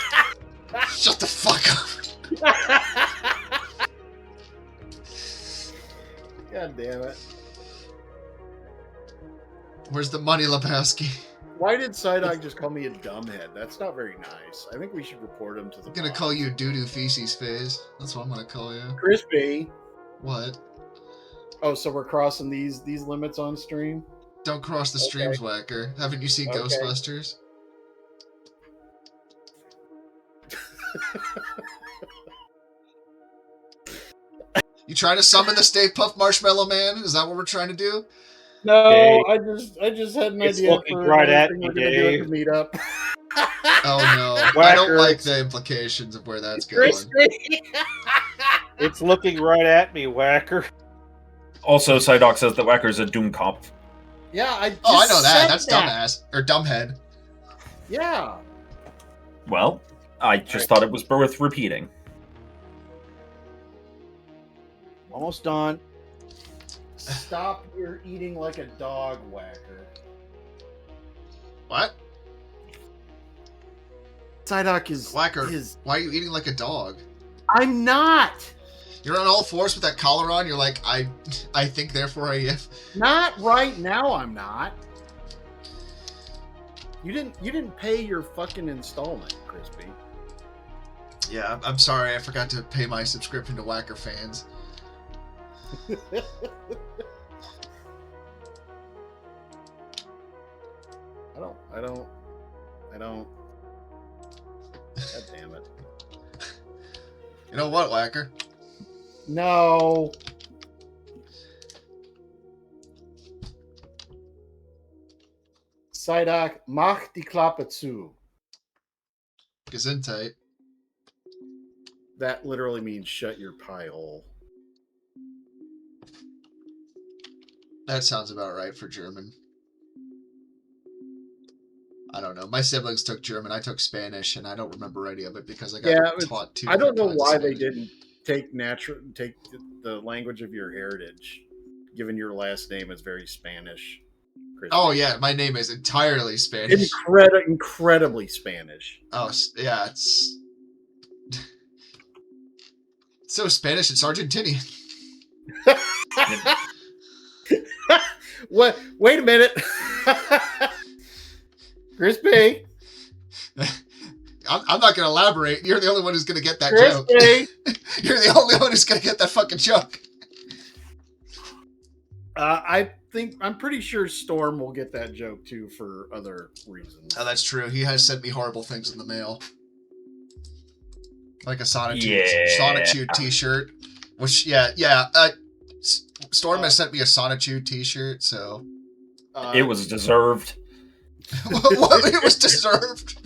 Shut the fuck up. God damn it. Where's the money, Lebowski? Why did Psyduck just call me a dumbhead? That's not very nice. I think we should report him to the I'm gonna boss. call you doo-doo feces phase. That's what I'm gonna call you. Crispy. What? Oh, so we're crossing these limits on stream? Don't cross the streams, Whacker. Haven't you seen Okay. Ghostbusters? You trying to summon the Stay Puft Marshmallow Man? Is that what we're trying to do? No, Dave. I just had an It's idea looking for right at everything me, we're gonna do Dave. at the meetup. Oh no. I Whacker. don't like the implications of where that's going. Crispy. It's looking right at me, Whacker. Also, Psyduck says that Whacker's a Doomkopf. Yeah, I know that. said That's dumbass. Or dumbhead. Yeah. Well, I just thought it was worth repeating. Almost done. Stop your eating like a dog, Whacker. What? Psyduck is... Whacker, why are you eating like a dog? I'm not! You're on all fours with that collar on. You're like, I think, therefore I am. Not right now, I'm not. You didn't pay your fucking installment, Crispy. Yeah, I'm sorry. I forgot to pay my subscription to Whacker Fans. I don't. God damn it. You know what, Whacker? No. Psyduck, mach die Klappe zu. Gesundheit. That literally means shut your pie hole. That sounds about right for German. I don't know. My siblings took German. I took Spanish, and I don't remember any of it because I got taught two. I don't know kinds of why they Spanish. didn't take the language of your heritage, given your last name is very Spanish. Crispy. Oh yeah, my name is entirely Spanish. Incredibly Spanish. Oh yeah, it's so Spanish. It's Argentinian. What? Wait a minute, Crispy. I'm not going to elaborate. You're the only one who's going to get that Crispy. joke. You're the only one who's going to get that fucking joke. I'm pretty sure Storm will get that joke too for other reasons. Oh, that's true. He has sent me horrible things in the mail, like a Sonic Chew T-shirt. Which Storm has sent me a Sonic Chew T-shirt, so it was deserved. It was deserved.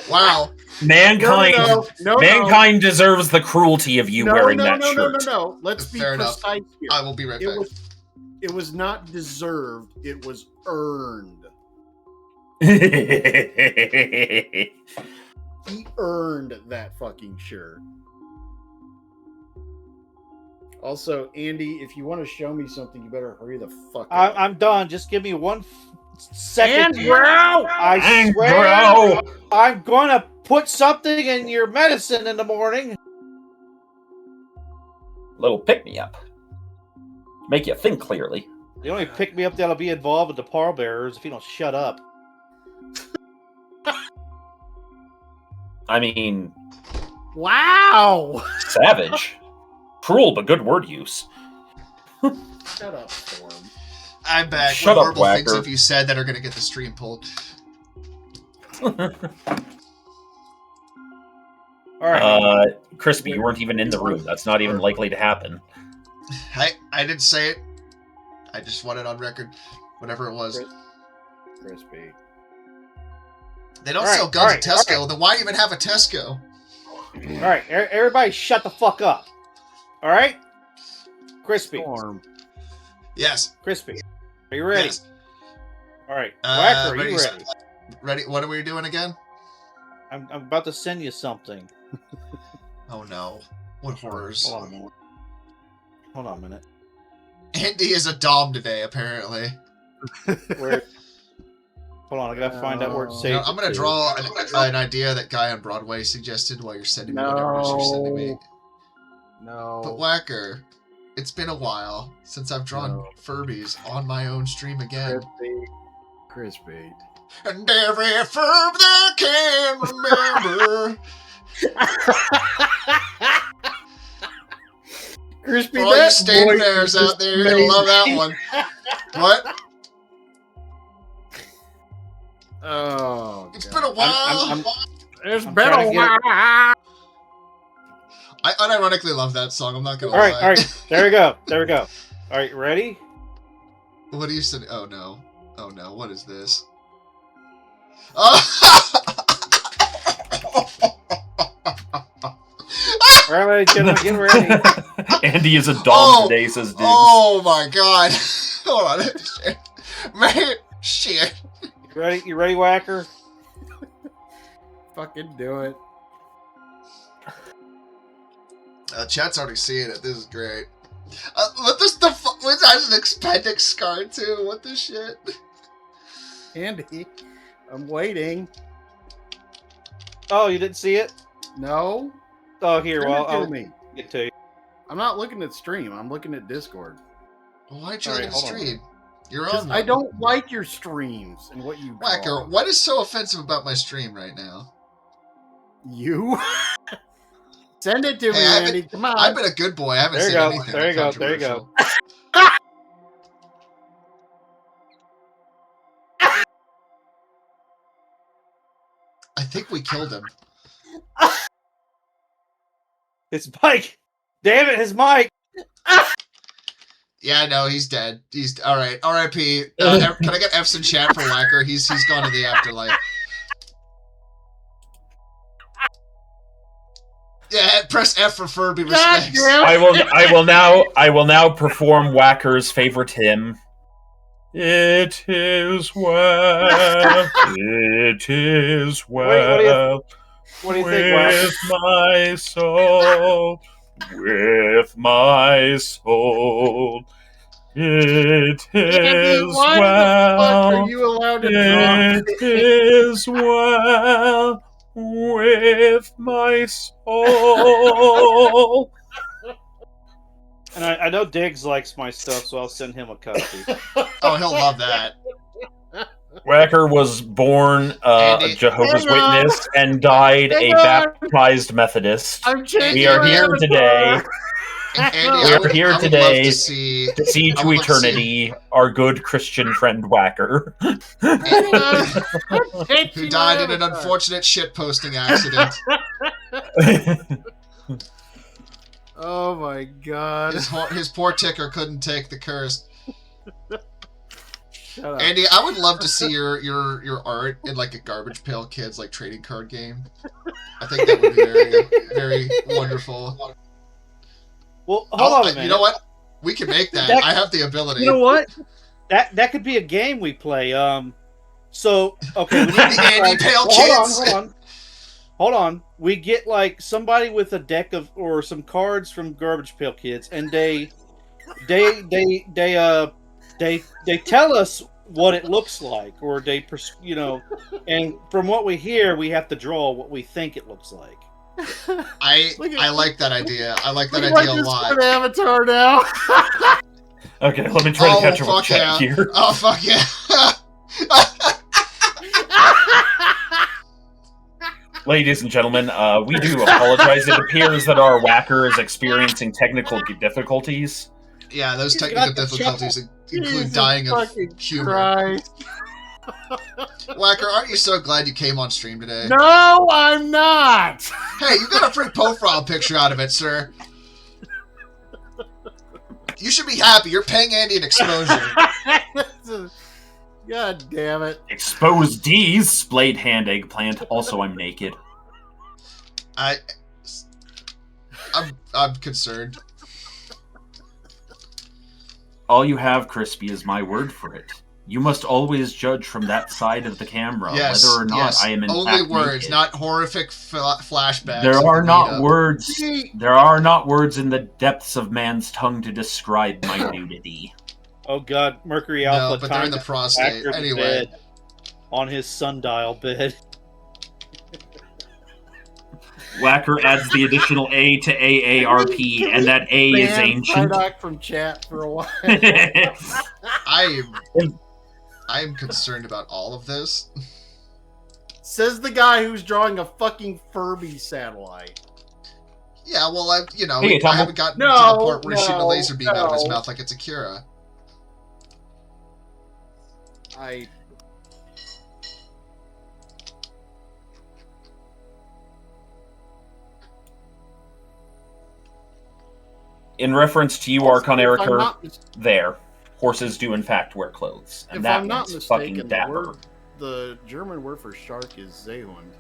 Wow. Mankind deserves the cruelty of you wearing that shirt. No. Let's be precise here. I will be right back. It was not deserved. It was earned. He earned that fucking shirt. Also, Andy, if you want to show me something, you better hurry the fuck up. I'm done. Just give me 1 second. Andrew! I swear I'm going to put something in your medicine in the morning. Little pick-me-up. Make you think clearly. The only pick-me-up that'll be involved with the pallbearers if you don't shut up. I mean... Wow! Savage. Cruel, but good word use. Shut up, Storm. I'm back. Shut what up, horrible Whacker. things have you said that are going to get the stream pulled? All right. Crispy, you weren't even in the room. That's not even likely to happen. I didn't say it. I just want it on record. Whatever it was. Crispy. They don't sell guns at Tesco. Then why even have a Tesco? All right, everybody shut the fuck up. All right? Crispy. Storm. Yes. Crispy. Are you ready? Yes. All right. Whacker, are ready, you ready? Ready? What are we doing again? I'm about to send you something. Oh no. What horrors. Hold on a minute. Hold on a minute. Andy is a dom today, apparently. Where? Hold on, I gotta find out where it saves. I'm gonna draw an idea that guy on Broadway suggested while you're sending me whatever it is you're sending me. No. But Whacker, it's been a while since I've drawn Furbies on my own stream again. Crispy. And every Furb that can remember. Crispy, For all you stand bears out there, you're gonna love that one. What? Oh, it's been a while. It's been a while. I unironically love that song. I'm not gonna lie. All right. There we go. All right, ready? What are you saying? Oh no. What is this? Oh! All right, gentlemen, get ready. Andy is a dom today, says Diggs. Oh my god. Hold on. Shit. Man, shit. You ready? You ready, Whacker? Fucking do it. Chat's already seeing it. This is great. What this the fuck? What has an appendix scar too? What the shit? Andy, I'm waiting. Oh, you didn't see it? No. Oh, here. Send Well, it to I'll me. get to you. I'm not looking at stream. I'm looking at Discord. Why'd you All let right, him hold on. stream? You're Because on. I don't like your streams and what you Whacker, draw. what is so offensive about my stream right now? You? Send it to me, Hey, Andy. Come on. I've been a good boy. I haven't There you said go. anything. There you go. There you go. controversial. I think we killed him. It's Mike. Damn it, his mic. Yeah, no, he's dead. He's all right. R.I.P. Can I get F's in chat for Whacker? He's gone to the afterlife. Yeah, press F for Furby respects. I will now perform Whacker's favorite hymn. It is well. It is well. What do you think, Whacker? With my soul. With my soul. It Andy, is why the fuck well. are you allowed to draw? It is well with my soul. And I know Diggs likes my stuff, so I'll send him a copy. Oh, he'll love that. Whacker was born a Andy. Jehovah's Hang on. Witness and died Hang a on. baptized Methodist. I'm changing We are my here avatar. today Andy, We are here I would today love to see to see I to would love to see- eternity our good Christian friend Whacker. I'm who changing died my in an avatar. unfortunate shitposting accident. Oh my god. His poor ticker couldn't take the curse. Shut up. Andy, I would love to see your art in like a Garbage Pail Kids like trading card game. I think that would be very very wonderful. Well, hold on a minute. You know what? We can make that. That- I have the ability. You know what? That could be a game we play. So okay, we need The Andy Pale Kids. Hold on. We get like somebody with a deck of or some cards from Garbage Pail Kids, and they tell us what it looks like, or and from what we hear, we have to draw what we think it looks like. I like that idea. I like that Look idea at a my lot. Discord avatar now. Okay, let me try to catch up with chat yeah. here. Oh fuck yeah. Ladies and gentlemen, we do apologize. It appears that our Whacker is experiencing technical difficulties. Yeah, those He's technical got the difficulties include Jesus dying of fucking humor. Christ. Whacker, aren't you so glad you came on stream today? No, I'm not. Hey, you got a free profile picture out of it, sir. You should be happy. You're paying Andy an exposure. God damn it. Exposed D's, splayed hand eggplant. Also, I'm naked. I'm concerned. All you have, Krispy, is my word for it. You must always judge from that side of the camera, Yes, whether or not yes. I am in Only fact words, naked. not horrific flashbacks. There of are the not meetup. words. See, There are not words in the depths of man's tongue to describe my nudity. Oh God, Mercury No, Alpha. but they're in the timed prostate. Whacker to Anyway. bed on his sundial bed. Whacker adds the additional A to AARP, and that A is ban ancient. Psyduck from chat for a while. I am concerned about all of this. Says the guy who's drawing a fucking Furby satellite. Yeah, well, Hey, I Tom. haven't gotten to No, the part where he's shooting a no, laser beam out of his no. mouth like it's Akira. In reference to you, Archon If I'm Eriker, not mis- there. Horses do in fact wear clothes. And If that I'm not one's fucking mistaken, dapper. the German word for shark is Seehund,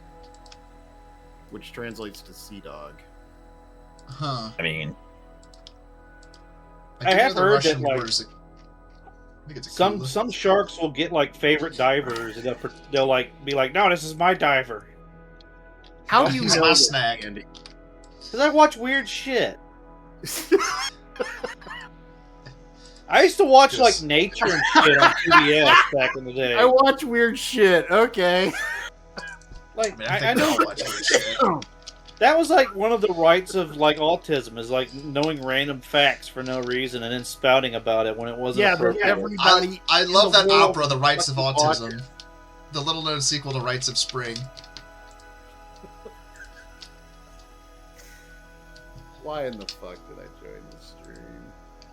which translates to sea dog. Huh. I mean, I do have know the heard Russian that, like, word is I think it's some Akula. sharks will get like favorite divers, and they'll like be like, "No, this is my diver." How do you He's know my this, snack. Andy? Because I watch weird shit. I used to watch like Yes. nature and shit on PBS back in the day. I watch weird shit. Okay. Like I I think we know all watch weird shit. that was like one of the rights of like autism is like knowing random facts for no reason and then spouting about it when it wasn't Yeah, but appropriate. everybody. I in love the that world opera, The Rites of fucking watch Autism. The little-known sequel to Rites of Spring. Why in the fuck did I join the stream?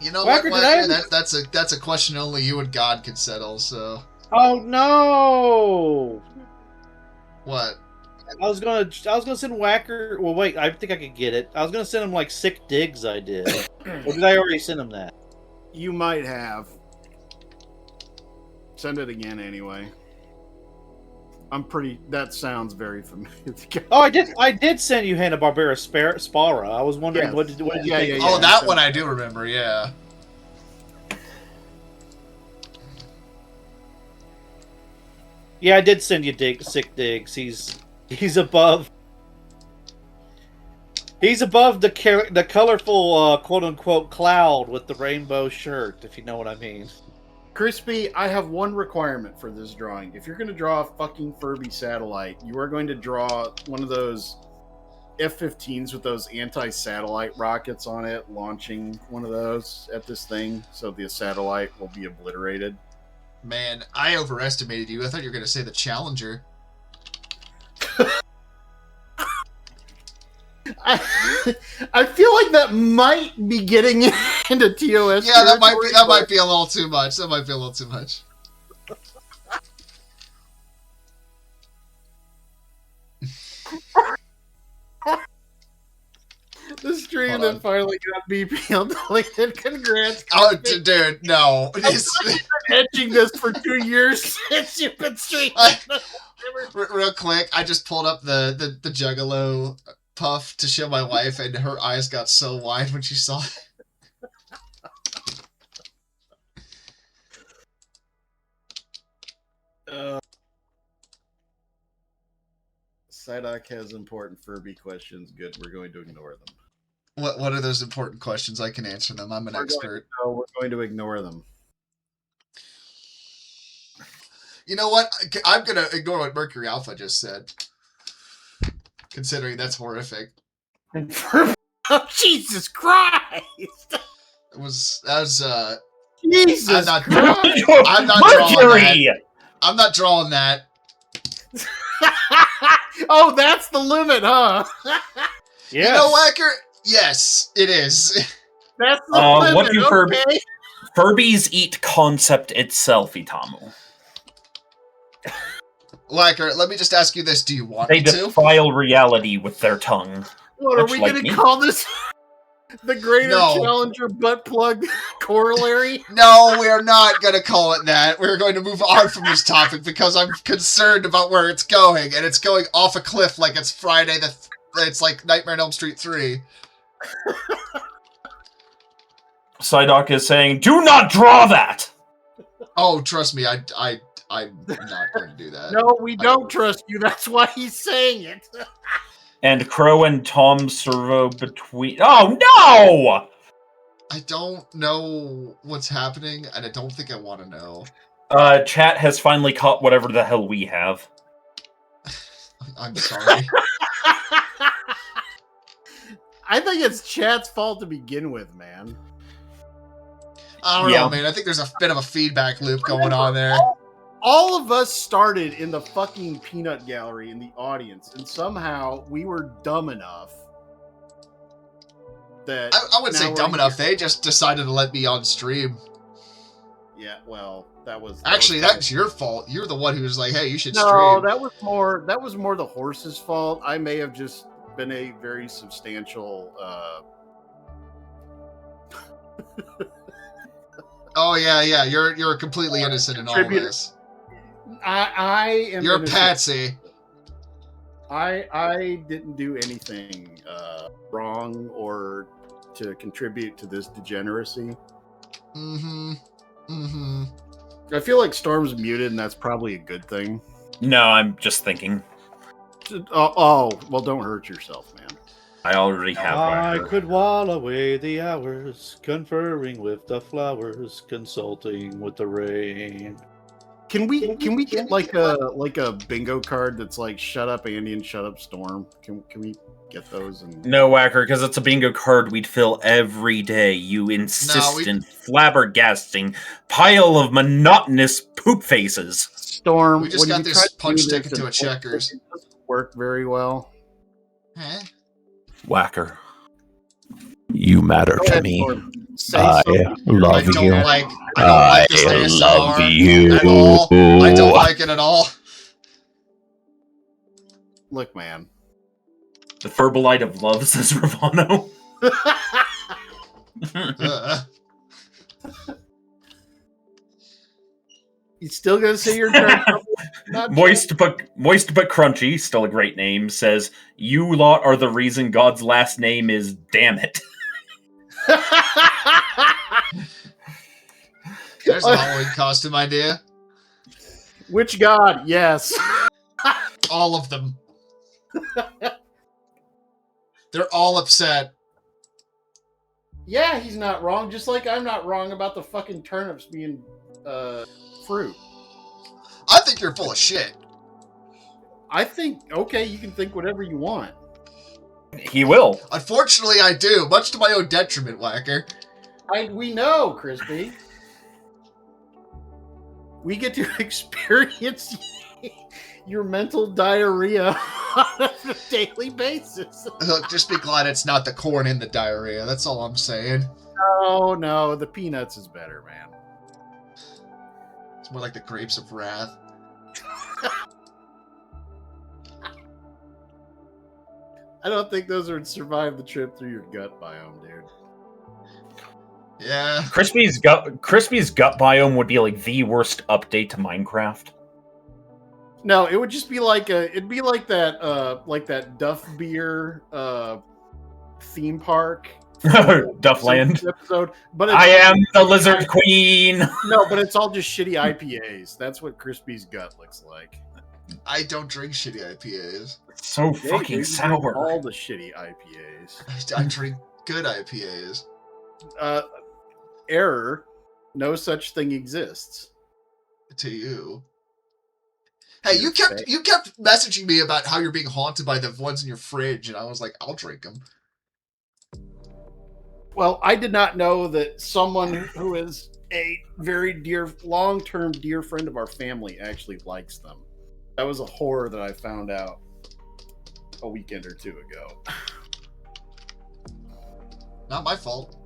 You know Whacker, what, did I Whacker? ever- That's a question only you and God could settle. So Oh no! what? I was gonna send Whacker. Well, wait, I think I could get it. I was gonna send him like sick digs. I did, or did I already send him that? You might have. Send it again anyway. That sounds very familiar. Oh, I did send you Hanna-Barbera Spara. I was wondering Yes. what did you Yeah, think? yeah, Oh, yeah. that one I do remember. Yeah. Yeah, I did send you sick digs. He's above. He's above the colorful quote unquote cloud with the rainbow shirt, if you know what I mean. Krispy, I have one requirement for this drawing. If you're going to draw a fucking Furby satellite, you are going to draw one of those F-15s with those anti-satellite rockets on it, launching one of those at this thing, so the satellite will be obliterated. Man, I overestimated you. I thought you were going to say the Challenger. I feel like that might be getting into TOS. Yeah, that might territory, be a little too much. That might be a little too much. The stream Hold that on. finally got BPL deleted. Congrats. Oh, Krispy. dude, no. Etching this for 2 years since you've been streaming. Real quick, I just pulled up the Juggalo puff to show my wife, and her eyes got so wide when she saw it. Psyduck has important Furby questions. Good, we're going to ignore them. What are those important questions? I can answer them. I'm an expert. We're going to ignore them. You know what? I'm gonna ignore what Mercury Alpha just said, considering that's horrific. Oh, Jesus Christ! That was Jesus I'm not- Christ! I'm not drawing Mercury! I'm not drawing that. Oh, that's the limit, huh? Yes. You know, Whacker? Yes, it is. That's the limit. What do Furby? Okay. Furbies eat concept itself, Itamu. Whacker, let me just ask you this: do you want They me to? defile reality with their tongue. What are Much we like going to me. call this? The Greater No. Challenger butt plug corollary? No, we are not going to call it that. We're going to move on from this topic because I'm concerned about where it's going, and it's going off a cliff like it's Friday. It's like Nightmare on Elm Street 3. Psyduck is saying, "Do not draw that." Oh, trust me, I'm not going to do that. No, we don't trust you. That's why he's saying it. And Crow and Tom Servo between. Oh no! I don't know what's happening, and I don't think I want to know. Chat has finally caught whatever the hell we have. I'm sorry. I think it's chat's fault to begin with, man. I don't Yeah. know, man. I think there's a bit of a feedback loop going on there. All of us started in the fucking peanut gallery in the audience, and somehow we were dumb enough that I wouldn't now say we're dumb enough. here. They just decided to let me on stream. Yeah, well, that was Actually, that's your fault. You're the one who was like, "Hey, you should no. stream." That was more the horse's fault. I may have just been a very substantial. Oh yeah. You're completely innocent in all contributor. this. I am. You're a innocent. patsy. I didn't do anything wrong or to contribute to this degeneracy. I feel like Storm's muted, and that's probably a good thing. No, I'm just thinking. Well, don't hurt yourself, man. I already have. I could while away the hours, conferring with the flowers, consulting with the rain. Can we get like a bingo card that's like "Shut up, Andy" and "Shut up, Storm"? Can we get those? And No, Whacker, because it's a bingo card we'd fill every day. You insistent, flabbergasting pile of monotonous poop faces. Storm, we just when got you this try to punch do ticket this to a and Checkers. it doesn't work very well. Huh? Whacker, you matter Go to ahead, me. Storm. Say I something. love I don't you. like this ASMR love you. at all. I don't like it at all. Look, man. The Furbolite of love, says Ravano. You still gonna say your turn? Moist but crunchy, still a great name, says, "You lot are the reason God's last name is damn it." There's a Halloween costume idea. Which god? Yes. All of them. They're all upset. Yeah, he's not wrong. Just like I'm not wrong about the fucking turnips being fruit. I think you're full of shit. I think, okay, you can think whatever you want. He will. Unfortunately, I do, much to my own detriment, Whacker. We know, Krispy. We get to experience your mental diarrhea on a daily basis. Look, just be glad it's not the corn in the diarrhea. That's all I'm saying. Oh, no, the peanuts is better, man. It's more like the grapes of wrath. I don't think those would survive the trip through your gut biome, dude. Yeah. Crispy's gut biome would be like the worst update to Minecraft. No, it would just be like it'd be like that Duff Beer theme park Duffland episode. But I am the Lizard Queen. No, but it's all just shitty IPAs. That's what Crispy's gut looks like. I don't drink shitty IPAs. So They fucking drink sour. all the shitty IPAs. I drink good IPAs. Error. No such thing exists. To you. Hey, you kept messaging me about how you're being haunted by the ones in your fridge, and I was like, I'll drink them. Well, I did not know that someone who is a very dear, long-term dear friend of our family actually likes them. That was a horror that I found out a weekend or two ago. Not my fault.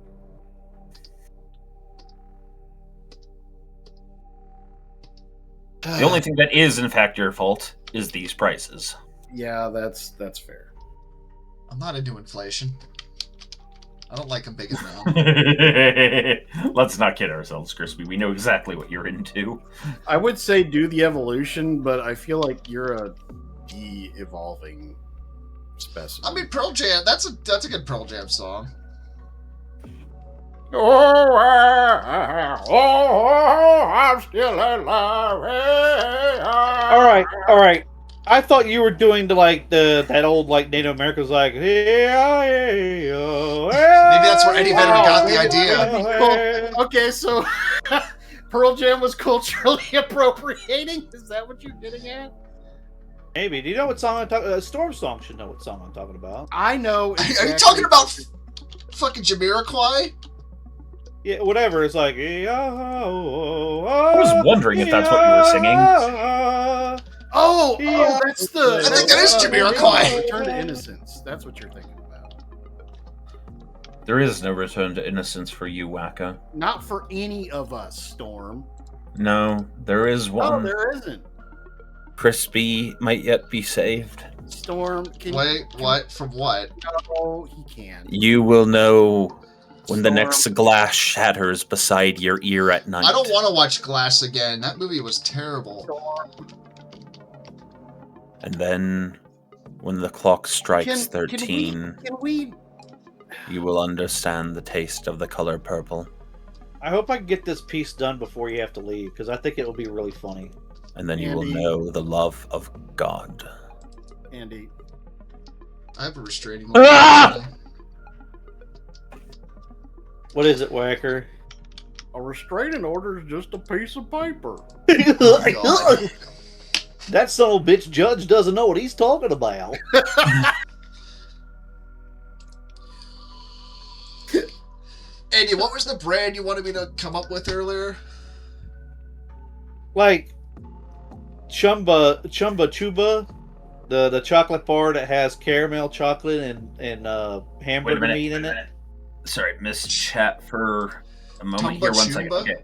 The only thing that is, in fact, your fault is these prices. Yeah, that's fair. I'm not into inflation. I don't like them big and round. Let's not kid ourselves, Crispy. We know exactly what you're into. I would say do the evolution, but I feel like you're a de-evolving specimen. I mean, Pearl Jam. That's a good Pearl Jam song. Oh, I'm still alive. All right. I thought you were doing that old like Native Americans like. Maybe that's where Eddie Vedder got the idea. Okay, so Pearl Jam was culturally appropriating. Is that what you're getting at? Maybe. Do you know what song I'm talking? Storm Song should know what song I'm talking about. I know. Exactly. Are you talking about fucking Jamiroquai? Yeah, whatever. It's like. I was wondering if that's what you were singing. Oh, that's the. I think that is Jamiroquai. Return to Innocence. That's what you're thinking about. There is no return to innocence for you, Wacka. Not for any of us, Storm. No, there is one. Oh, there isn't. Crispy might yet be saved. Storm, what? From what? No, he can't. You will know when the next glass shatters beside your ear at night. I don't want to watch Glass again. That movie was terrible. And then When the clock strikes Can 13, we? you will understand the taste of the color purple, I hope I can get this piece done before you have to leave, because I think it will be really funny. and then you will Andy. know the love of God. Andy, I have a restraining Ah! order. What is it, Whacker? a restraining order is just a piece of paper. God. That son of a bitch judge doesn't know what he's talking about. Andy, what was the brand you wanted me to come up with earlier? Like Chumba Chuba, the chocolate bar that has caramel chocolate and Wait hamburger a minute. meat in it. Sorry, miss chat for a moment Tumba here. 1 second. Chumba? Okay.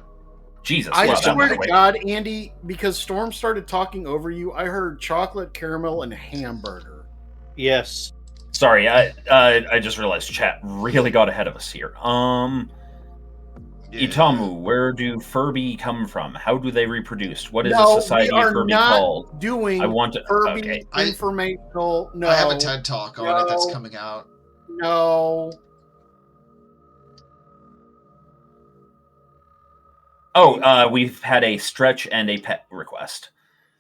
Jesus. I wow, that swear went to away. God, Andy, because Storm started talking over you, I heard chocolate, caramel, and hamburger. Yes. Sorry, I just realized chat really got ahead of us here. Itamu, where do Furby come from? How do they reproduce? What is a society we of are Furby not called? doing I want to. Furby Okay. informational. No, I have a TED Talk on it that's No. coming out. no. Oh, we've had a stretch and a pet request.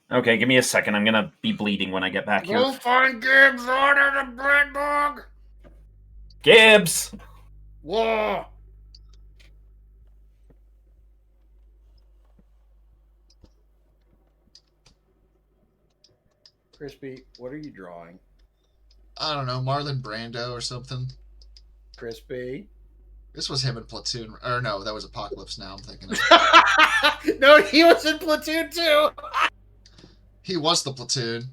Okay, give me a second. I'm gonna be bleeding when I get back here. Go find Gibbs. Order the bread dog. Gibbs! Whoa. Crispy, what are you drawing? I don't know, Marlon Brando or something. Crispy. This was him in Platoon. Or no, that was Apocalypse Now, I'm thinking of. No, he was in Platoon too. He was the Platoon.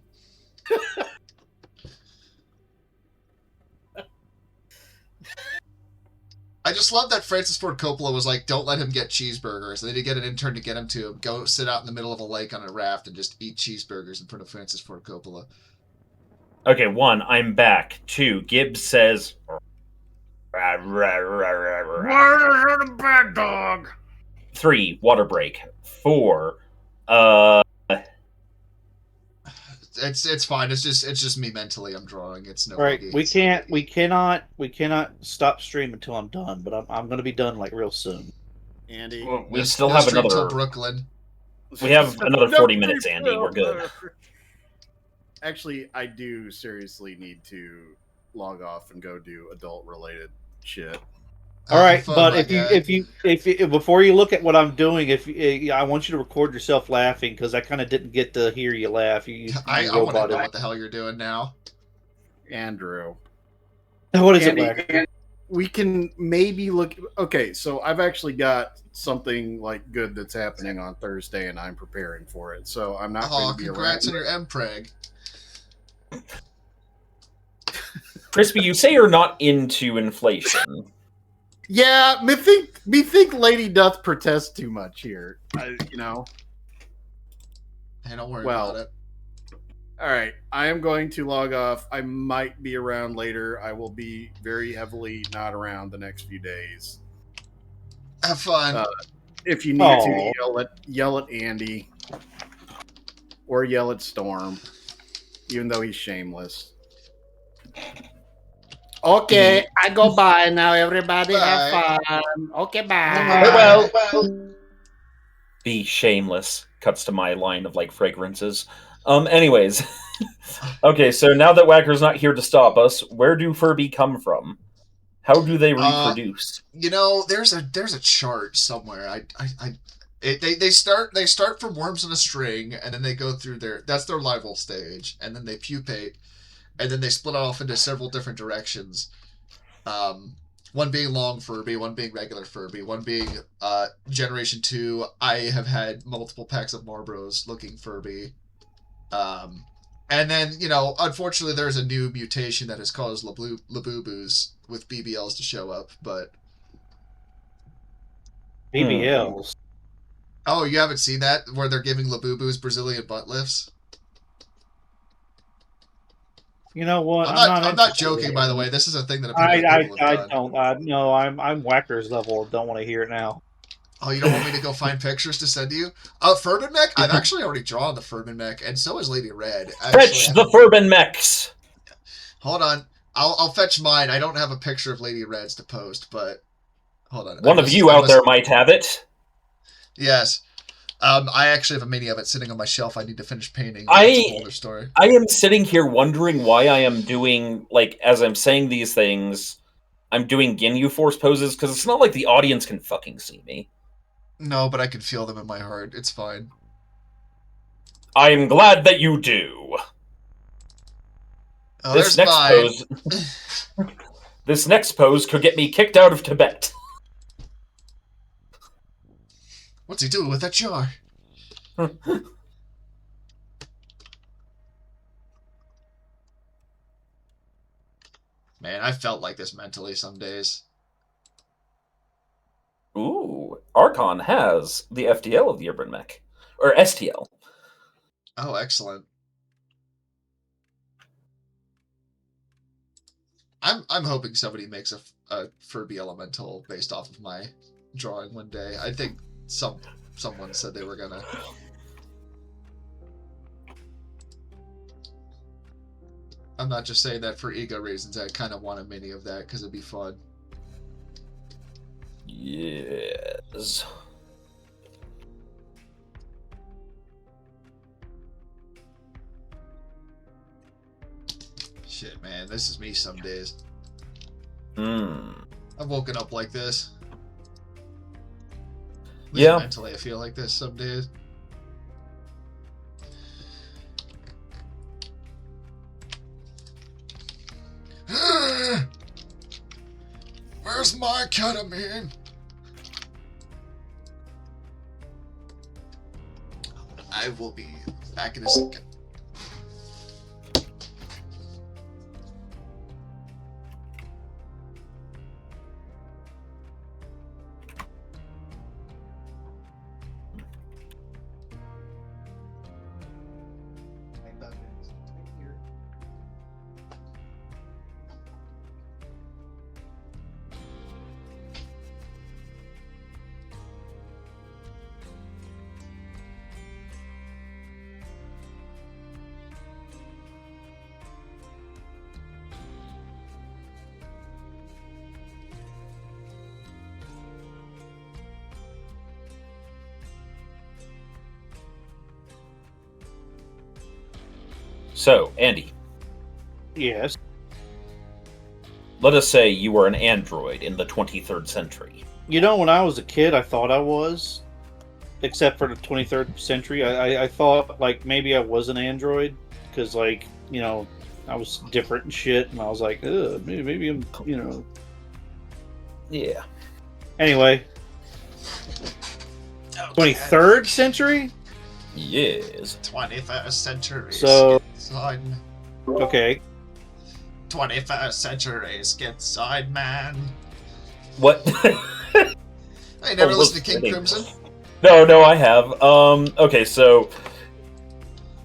I just love that Francis Ford Coppola was like, don't let him get cheeseburgers. And then he get an intern to get him to go sit out in the middle of a lake on a raft and just eat cheeseburgers in front of Francis Ford Coppola. Okay, 1, I'm back. 2, Gibbs says. Why is it a bad dog? 3, water break. 4, It's fine. It's just me mentally. I'm drawing. It's no. All right. biggie. We cannot stop stream until I'm done. But I'm going to be done like real soon. Andy, well, we No- still no have stream till another. Brooklyn. We have another 40 minutes, Andy. We're good. Actually, I do seriously need to log off and go do adult-related shit. All right, Have fun, but my guy. if you before you look at what I'm doing, I want you to record yourself laughing because I kind of didn't get to hear you laugh. I want to know what the hell you're doing now. Andrew, What is Andy, it, Whacker? we can maybe look. Okay, so I've actually got something like good that's happening on Thursday, and I'm preparing for it. So I'm not going Oh, to be congrats on around. your MPreg. Crispy, you say you're not into inflation. Yeah, me think Lady doth protest too much here. You know. Hey, don't worry Well, about it. All right, I am going to log off. I might be around later. I will be very heavily not around the next few days. Have fun. If you need to yell at Andy or yell at Storm, even though he's shameless. Okay, I go bye now. Everybody have fun. Okay, bye. Farewell. Be shameless. Cuts to my line of like fragrances. Anyways. Okay, so now that Whacker's not here to stop us, where do Furby come from? How do they reproduce? You know, there's a chart somewhere. They start from worms in a string, and then they go through that's their larval stage, and then they pupate, and then they split off into several different directions. One being long Furby, one being regular Furby, one being Generation 2. I have had multiple packs of Marlboros looking Furby. And then, you know, unfortunately there's a new mutation that has caused Labubu's with BBLs to show up, but... BBLs? Oh, you haven't seen that? Where they're giving Labubu's Brazilian butt lifts? You know what? I'm not joking, by the way. This is a thing that apparently people have done. No, I'm Whacker's level. Don't want to hear it now. Oh, you don't want me to go find pictures to send to you? Furman Mech? I've actually already drawn the Furman Mech, and so has Lady Red. Fetch the Furban mechs! Hold on. I'll fetch mine. I don't have a picture of Lady Reds to post, but hold on. One of you out there might have it. Yes. I actually have a mini of it sitting on my shelf. I need to finish painting. It's a whole other story. I am sitting here wondering why I am doing, like, as I'm saying these things, I'm doing Ginyu Force poses, because it's not like the audience can fucking see me. No, but I can feel them in my heart. It's fine. I'm glad that you do. Oh, this next pose, this next pose could get me kicked out of Tibet. What's he doing with that jar? Man, I felt like this mentally some days. Ooh, Archon has the FTL of the Urban Mech. Or STL. Oh, excellent. I'm hoping somebody makes a Furby Elemental based off of my drawing one day. I think someone said they were gonna. I'm not just saying that for ego reasons. I kind of want a mini of that because it'd be fun. Yes. Shit, man, this is me some days. I've woken up like this. At least Yeah. mentally, I feel like this some days. Where's my ketamine? I will be back in a second. So, Andy, Yes. let us say you were an android in the 23rd century. You know, when I was a kid, I thought I was, except for the 23rd century. I thought, like, maybe I was an android, because, like, you know, I was different and shit, and I was like, ugh, maybe I'm, you know. Yeah. Anyway. 23rd century? Yes. 21st century. So- Schizoid. Okay. 21st century schizoid man. What? I never Oh, listened to King kidding. Crimson. No, I have. Okay, so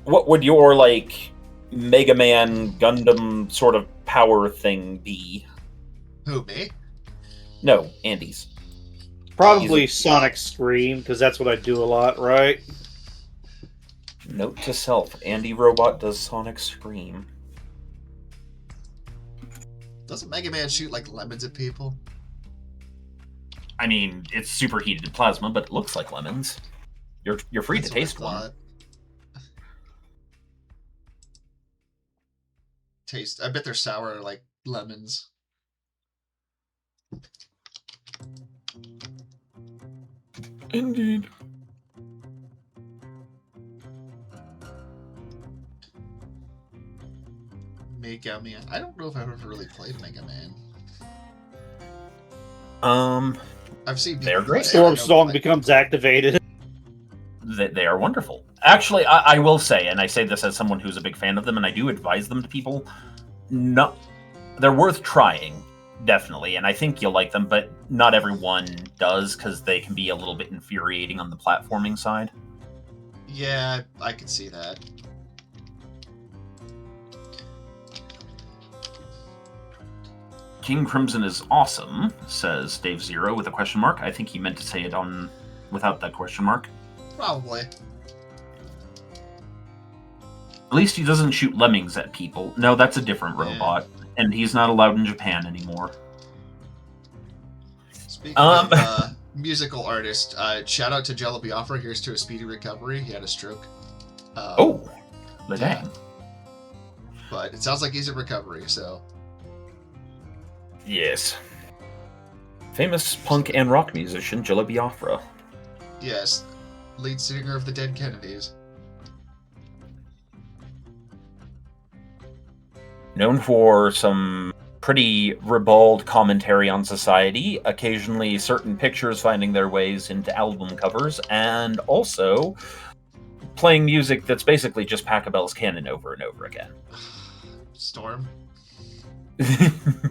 what would your, like, Mega Man Gundam sort of power thing be? Who, me? No, Andy's. Probably He's Sonic Scream, because that's what I do a lot, right? Note to self, Andy Robot does Sonic Scream. Doesn't Mega Man shoot like lemons at people? I mean, it's superheated plasma, but it looks like lemons. You're free That's to what I taste one. thought. Taste. I bet they're sour like lemons. Indeed. Mega Man. I don't know if I've ever really played Mega Man. I've seen They're people great. play. I Storm know, Song like- becomes activated. They are wonderful. Actually, I will say, and I say this as someone who's a big fan of them, and I do advise them to people, no, they're worth trying, definitely, and I think you'll like them, but not everyone does, because they can be a little bit infuriating on the platforming side. Yeah, I can see that. King Crimson is awesome, says Dave Zero with a question mark. I think he meant to say it on without that question mark. Probably. At least he doesn't shoot lemmings at people. No, that's a different robot. And he's not allowed in Japan anymore. Speaking of musical artist, shout out to Jello Biafra. Here's to a speedy recovery. He had a stroke. Dang. But it sounds like he's in recovery, so... Yes. Famous punk and rock musician, Jello Biafra. Yes, lead singer of the Dead Kennedys. Known for some pretty ribald commentary on society, occasionally certain pictures finding their ways into album covers, and also playing music that's basically just Pachelbel's canon over and over again. Storm?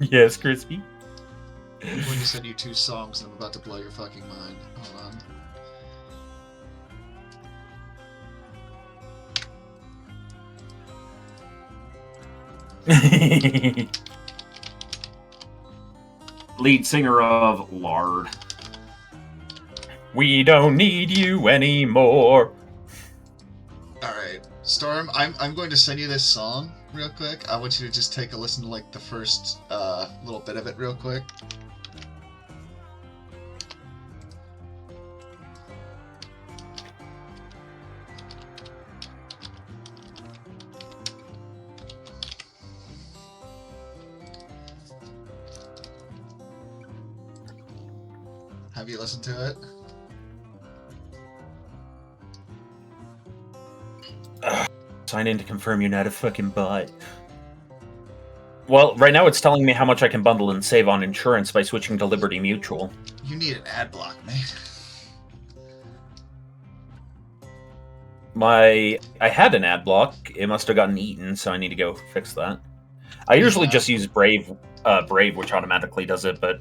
Yes, Crispy? I'm going to send you 2 songs and I'm about to blow your fucking mind. Hold on. Lead singer of Lard. We don't need you anymore. Alright, Storm, I'm going to send you this song real quick. I want you to just take a listen to like the first little bit of it real quick. Have you listened to it? Sign in to confirm you're not a fucking bot. Well, right now it's telling me how much I can bundle and save on insurance by switching to Liberty Mutual. You need an ad block, man. I had an ad block. It must have gotten eaten, so I need to go fix that. I usually just use Brave, which automatically does it, but...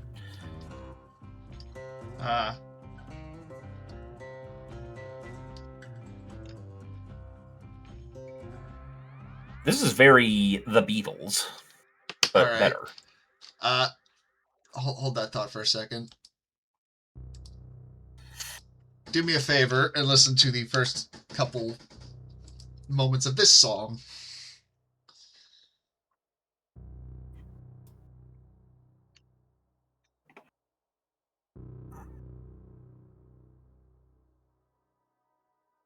This is very The Beatles, but right. better. Hold that thought for a second. Do me a favor and listen to the first couple moments of this song.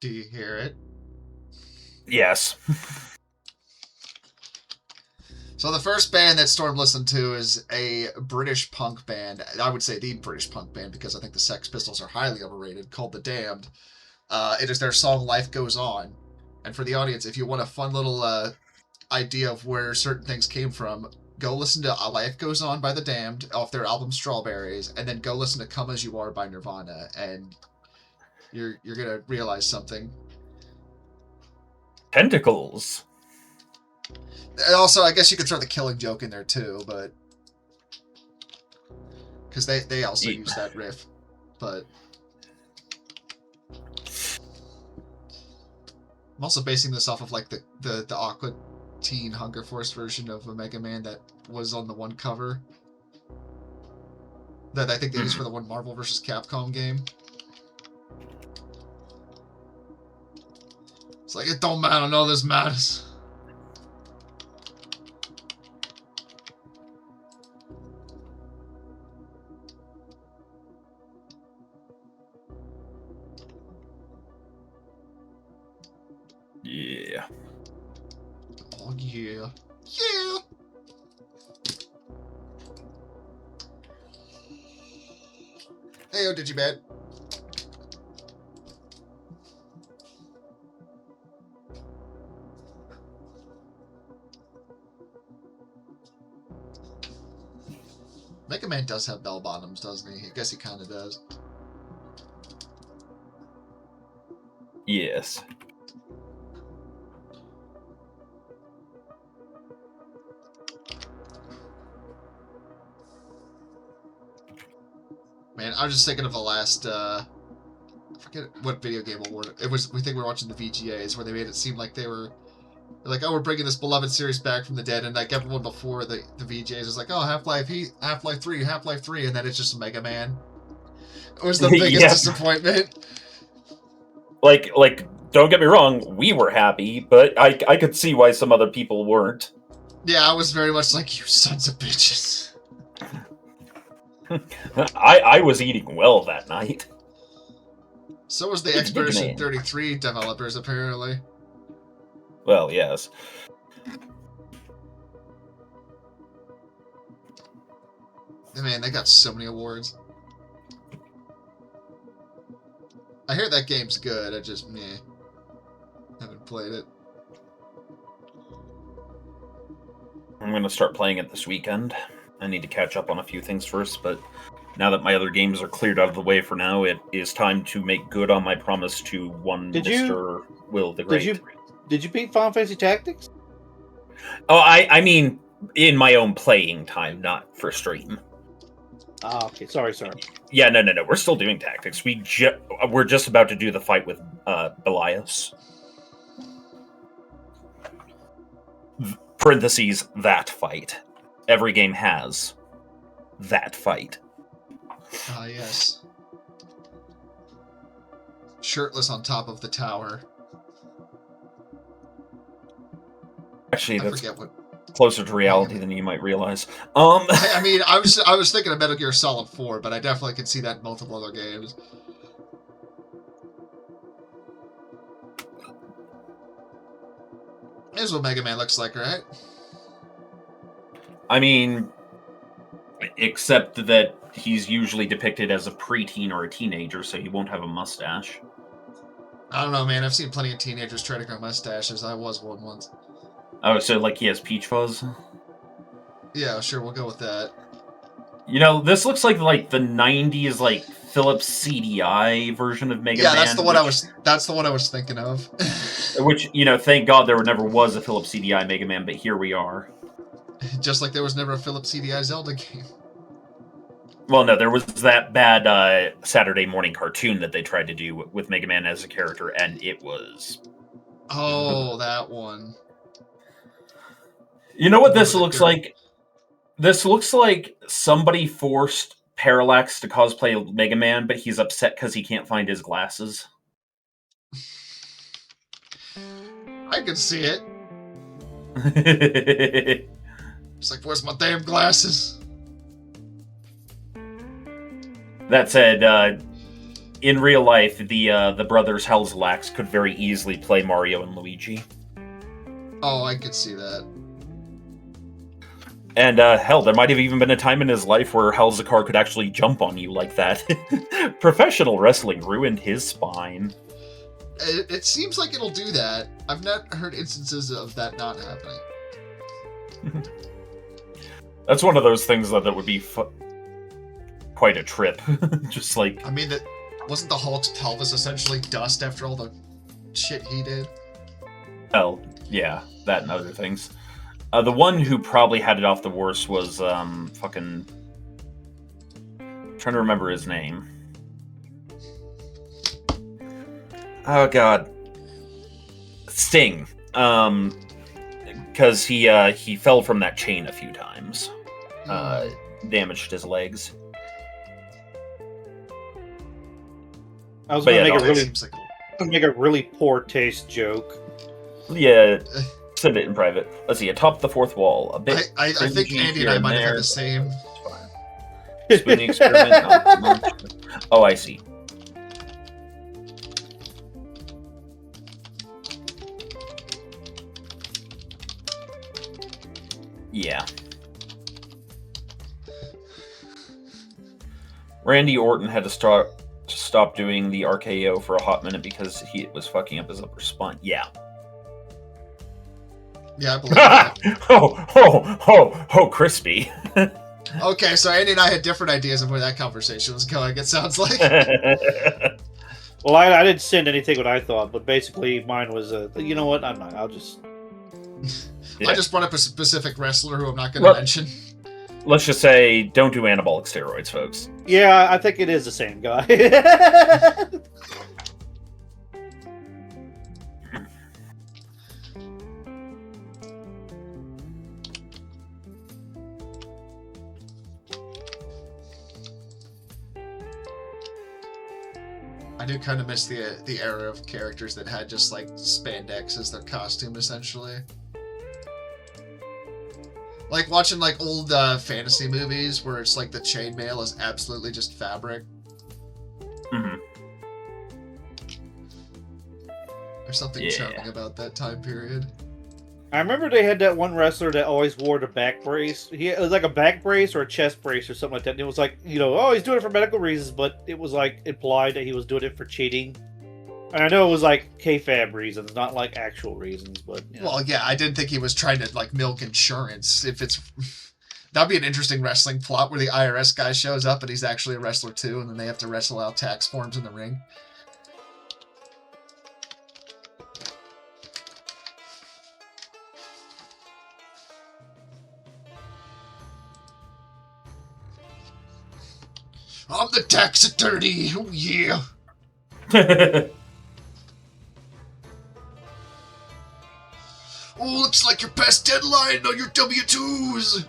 Do you hear it? Yes. So the first band that Storm listened to is a British punk band. I would say the British punk band because I think the Sex Pistols are highly overrated, called The Damned. It is their song Life Goes On. And for the audience, if you want a fun little idea of where certain things came from, go listen to Life Goes On by The Damned off their album Strawberries, and then go listen to Come As You Are by Nirvana, and you're going to realize something. Tentacles. And also, I guess you could throw the Killing Joke in there too, but because they also use that riff. But I'm also basing this off of like the Aqua Teen Hunger Force version of a Mega Man that was on the one cover that I think they used for the one Marvel vs. Capcom game. It's like, it don't matter, none of this matters. Yeah. Oh, yeah. Yeah! Heyo, Digibad. Mega Man does have bell bottoms, doesn't he? I guess he kind of does. Yes. Man, I was just thinking of the last, I forget what video game award it was. We think we were watching the VGAs where they made it seem like they're like, oh, we're bringing this beloved series back from the dead, and like everyone before the VGAs was like, oh, Half-Life 3, and then it's just a Mega Man. It was the biggest disappointment. Like don't get me wrong, we were happy, but I could see why some other people weren't. Yeah, I was very much like, you sons of bitches. I was eating well that night. So was the It's Expedition Mega Man. 33 developers, apparently. Well, yes. Man, they got so many awards. I hear that game's good, I just, meh. Haven't played it. I'm going to start playing it this weekend. I need to catch up on a few things first, but now that my other games are cleared out of the way for now, it is time to make good on my promise to one Mr. Will the Great. Did you beat Final Fantasy Tactics? Oh, I mean, in my own playing time, not for stream. Ah, okay. Sorry. Yeah, no. We're still doing Tactics. We're just about to do the fight with Belias. Parentheses, that fight. Every game has that fight. Ah, yes. Shirtless on top of the tower. Actually, I that's forget what. closer to reality than you might realize. I mean, I was thinking of Metal Gear Solid 4, but I definitely could see that in multiple other games. Here's what Mega Man looks like, right? I mean, except that he's usually depicted as a preteen or a teenager, so he won't have a mustache. I don't know, man. I've seen plenty of teenagers try to grow mustaches. I was one once. Oh, so like he has peach fuzz? Yeah, sure, we'll go with that. You know, this looks like the 90s like Philips CDI version of Mega Man. Yeah, that's the one I was thinking of. Which, you know, thank God there never was a Philips CDI Mega Man, but here we are. Just like there was never a Philips CDI Zelda game. Well, no, there was that bad Saturday morning cartoon that they tried to do with Mega Man as a character, and it was... Oh, that one. You know what this looks like? This looks like somebody forced Parallax to cosplay Mega Man, but he's upset because he can't find his glasses. I can see it. It's like, where's my damn glasses? That said, in real life, the brothers Helslax could very easily play Mario and Luigi. Oh, I could see that. And hell, there might have even been a time in his life where Helzakar could actually jump on you like that. Professional wrestling ruined his spine. It seems like it'll do that. I've not heard instances of that not happening. That's one of those things that would be quite a trip. Just like... I mean, wasn't the Hulk's pelvis essentially dust after all the shit he did? Hell, yeah, that and other things. The one who probably had it off the worst was fucking... trying to remember his name. Oh god. Sting. Because he fell from that chain a few times. Damaged his legs. I was going to Like make a really poor taste joke. Yeah, send it in private. Let's see, atop the fourth wall. A bit. I think Andy and I might have had the same. Spooning experiment. Oh, I see. Yeah. Randy Orton had to stop doing the RKO for a hot minute because it was fucking up his upper spine. Yeah. Yeah, I believe that. Crispy. Okay, so Andy and I had different ideas of where that conversation was going, it sounds like. Well, I didn't send anything what I thought, but basically mine was, you know what, I'm not, I'll just... I just brought up a specific wrestler who I'm not going to mention. Let's just say, don't do anabolic steroids, folks. Yeah, I think it is the same guy. I do kind of miss the era of characters that had just like spandex as their costume, essentially. Like watching like old fantasy movies where it's like the chainmail is absolutely just fabric. Mm-hmm. There's something charming about that time period. I remember they had that one wrestler that always wore the back brace. It was like a back brace or a chest brace or something like that. And it was like, oh, he's doing it for medical reasons, but it was like implied that he was doing it for cheating. And I know it was like kayfabe reasons, not like actual reasons, but. Well, yeah, I didn't think he was trying to like milk insurance. If it's that'd be an interesting wrestling plot where the IRS guy shows up and he's actually a wrestler too, and then they have to wrestle out tax forms in the ring. I'm the tax attorney. Oh, yeah. Oh, looks like you're past deadline on your W-2s.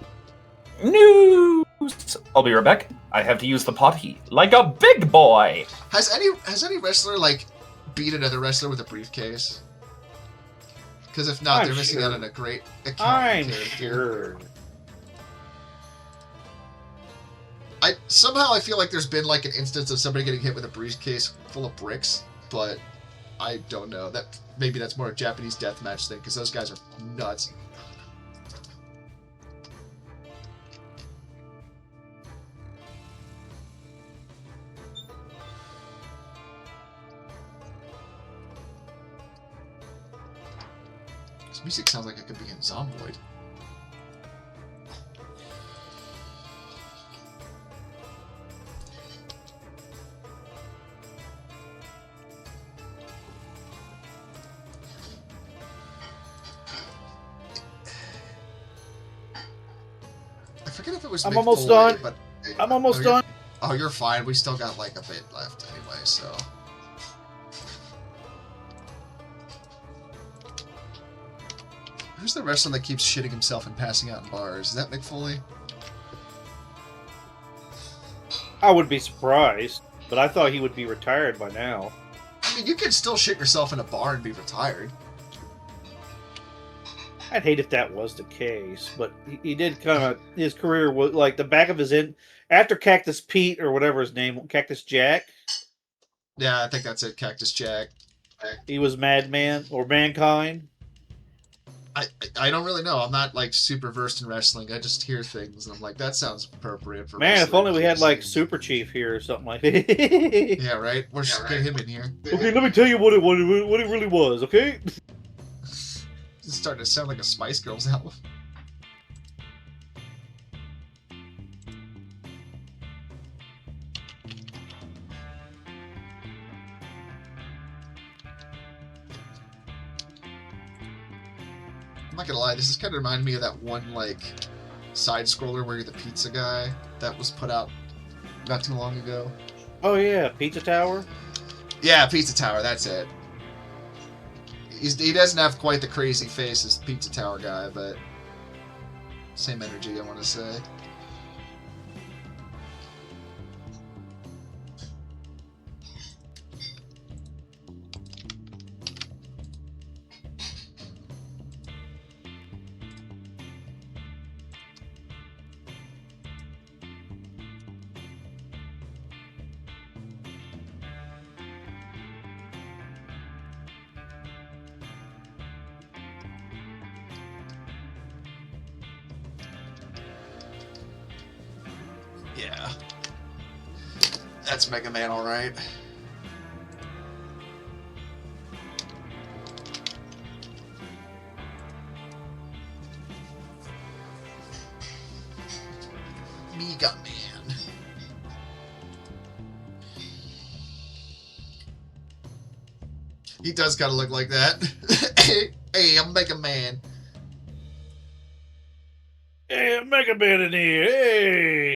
News! I'll be right back. I have to use the potty like a big boy. Has any wrestler like beat another wrestler with a briefcase? Because if not, they're missing out on a great account. I'm sure. Somehow I feel like there's been like an instance of somebody getting hit with a briefcase full of bricks, but I don't know. Maybe that's more a Japanese deathmatch thing because those guys are nuts. This music sounds like it could be in Zomboid. I forget if it was. I'm Mick almost Foley, done. But, I'm almost done. Oh, you're fine. We still got like a bit left anyway, so. Who's the wrestler that keeps shitting himself and passing out in bars? Is that Mick Foley? I would be surprised, but I thought he would be retired by now. I mean, you can still shit yourself in a bar and be retired. I'd hate if that was the case, but he did kind of, his career was like the back of his end after Cactus Pete or whatever his name, Cactus Jack. Yeah, I think that's it, Cactus Jack. He was Madman or Mankind. I don't really know. I'm not like super versed in wrestling. I just hear things and I'm like, that sounds appropriate for Man, if wrestling. only we had like Super Chief here or something like that. Yeah, right? We'll just get him in here. Okay, let me tell you what it really was, okay? It's starting to sound like a Spice Girls album. I'm not gonna lie, this is kind of reminding me of that one, like, side-scroller where you're the pizza guy that was put out not too long ago. Oh yeah, Pizza Tower? Yeah, Pizza Tower, that's it. He doesn't have quite the crazy face as the Pizza Tower guy, but same energy, I want to say. Yeah. That's Mega Man, alright. Mega Man. He does kind of look like that. Hey, I'm Mega Man. Hey, Mega Man in here, hey!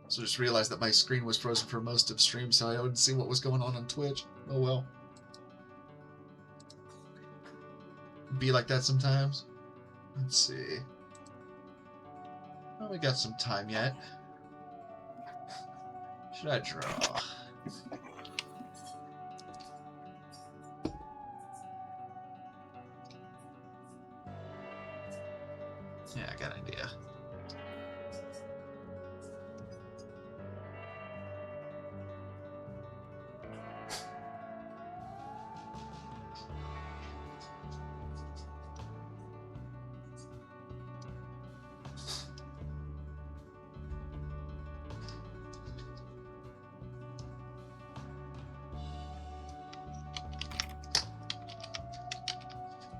So just realized that my screen was frozen for most of stream, so I wouldn't see what was going on Twitch. Oh well. Be like that sometimes. Let's see. Oh, we got some time yet. Should I draw? Yeah, I got an idea.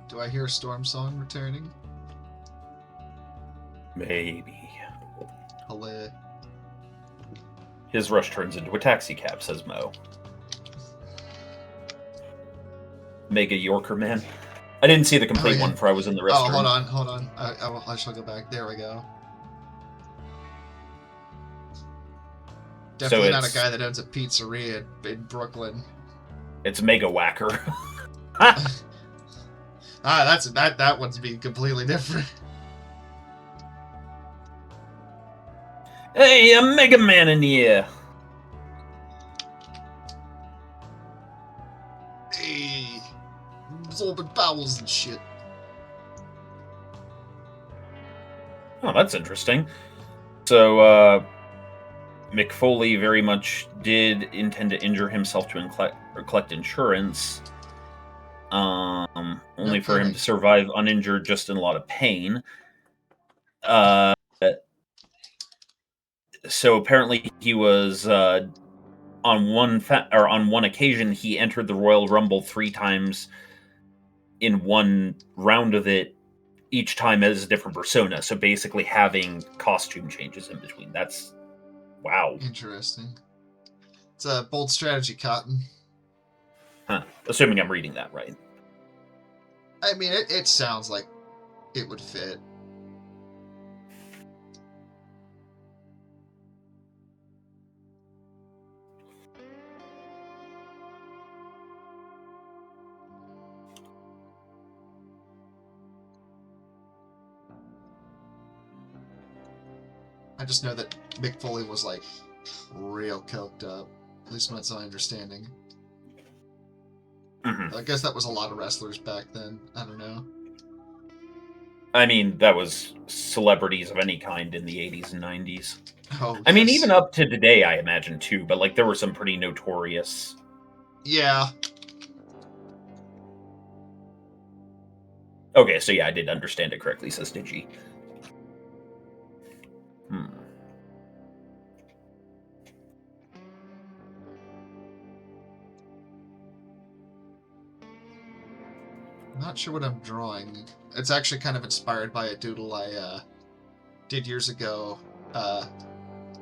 Do I hear a Storm Song returning? Maybe. Hello. His rush turns into a taxi cab, says Mo. Mega Yorker man. I didn't see the complete one for I was in the restroom. Oh, hold on. I shall go back. There we go. Definitely not a guy that owns a pizzeria in Brooklyn. It's Mega Whacker. That one's being completely different. Hey, a Mega Man in here. Hey, absorbing bowels and shit. Oh, that's interesting. So, Mick Foley very much did intend to injure himself to collect insurance. Only for him to survive uninjured, just in a lot of pain. So apparently he was on one occasion he entered the Royal Rumble 3 times in one round of it, each time as a different persona. So basically having costume changes in between. That's wow. Interesting. It's a bold strategy, Cotton. Huh. Assuming I'm reading that right. I mean, it sounds like it would fit. I just know that Mick Foley was, like, real coked up. At least that's my understanding. Mm-hmm. I guess that was a lot of wrestlers back then. I don't know. I mean, that was celebrities of any kind in the 80s and 90s. Oh, I mean, even up to today, I imagine, too. But, like, there were some pretty notorious... Yeah. Okay, so yeah, I did understand it correctly, says Digi. Hmm. I'm not sure what I'm drawing. It's actually kind of inspired by a doodle I did years ago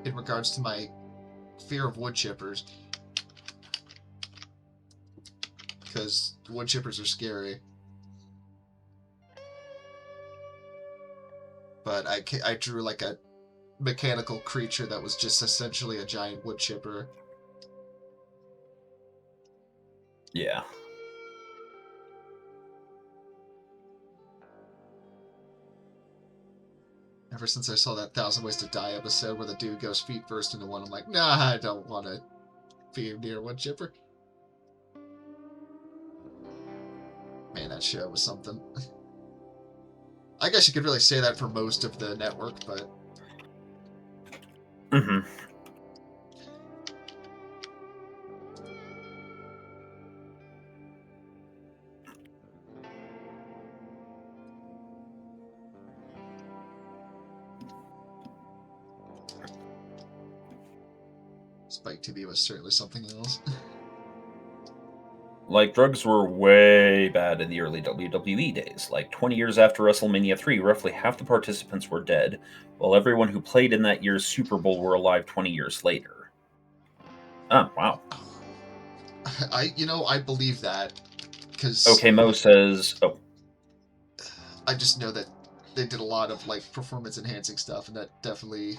in regards to my fear of wood chippers. Because wood chippers are scary. But I drew like a mechanical creature that was just essentially a giant wood chipper. Yeah. Ever since I saw that 1,000 Ways to Die episode where the dude goes feet first into one, I'm like, nah, I don't want to be near wood chipper. Man, that show was something. I guess you could really say that for most of the network, but... Mm-hmm. Spike TV was certainly something else. Like, drugs were way bad in the early WWE days. Like, 20 years after WrestleMania 3, roughly half the participants were dead, while everyone who played in that year's Super Bowl were alive 20 years later. Oh, wow. I believe that, because... Okay, Mo says... Oh. I just know that they did a lot of, like, performance-enhancing stuff, and that definitely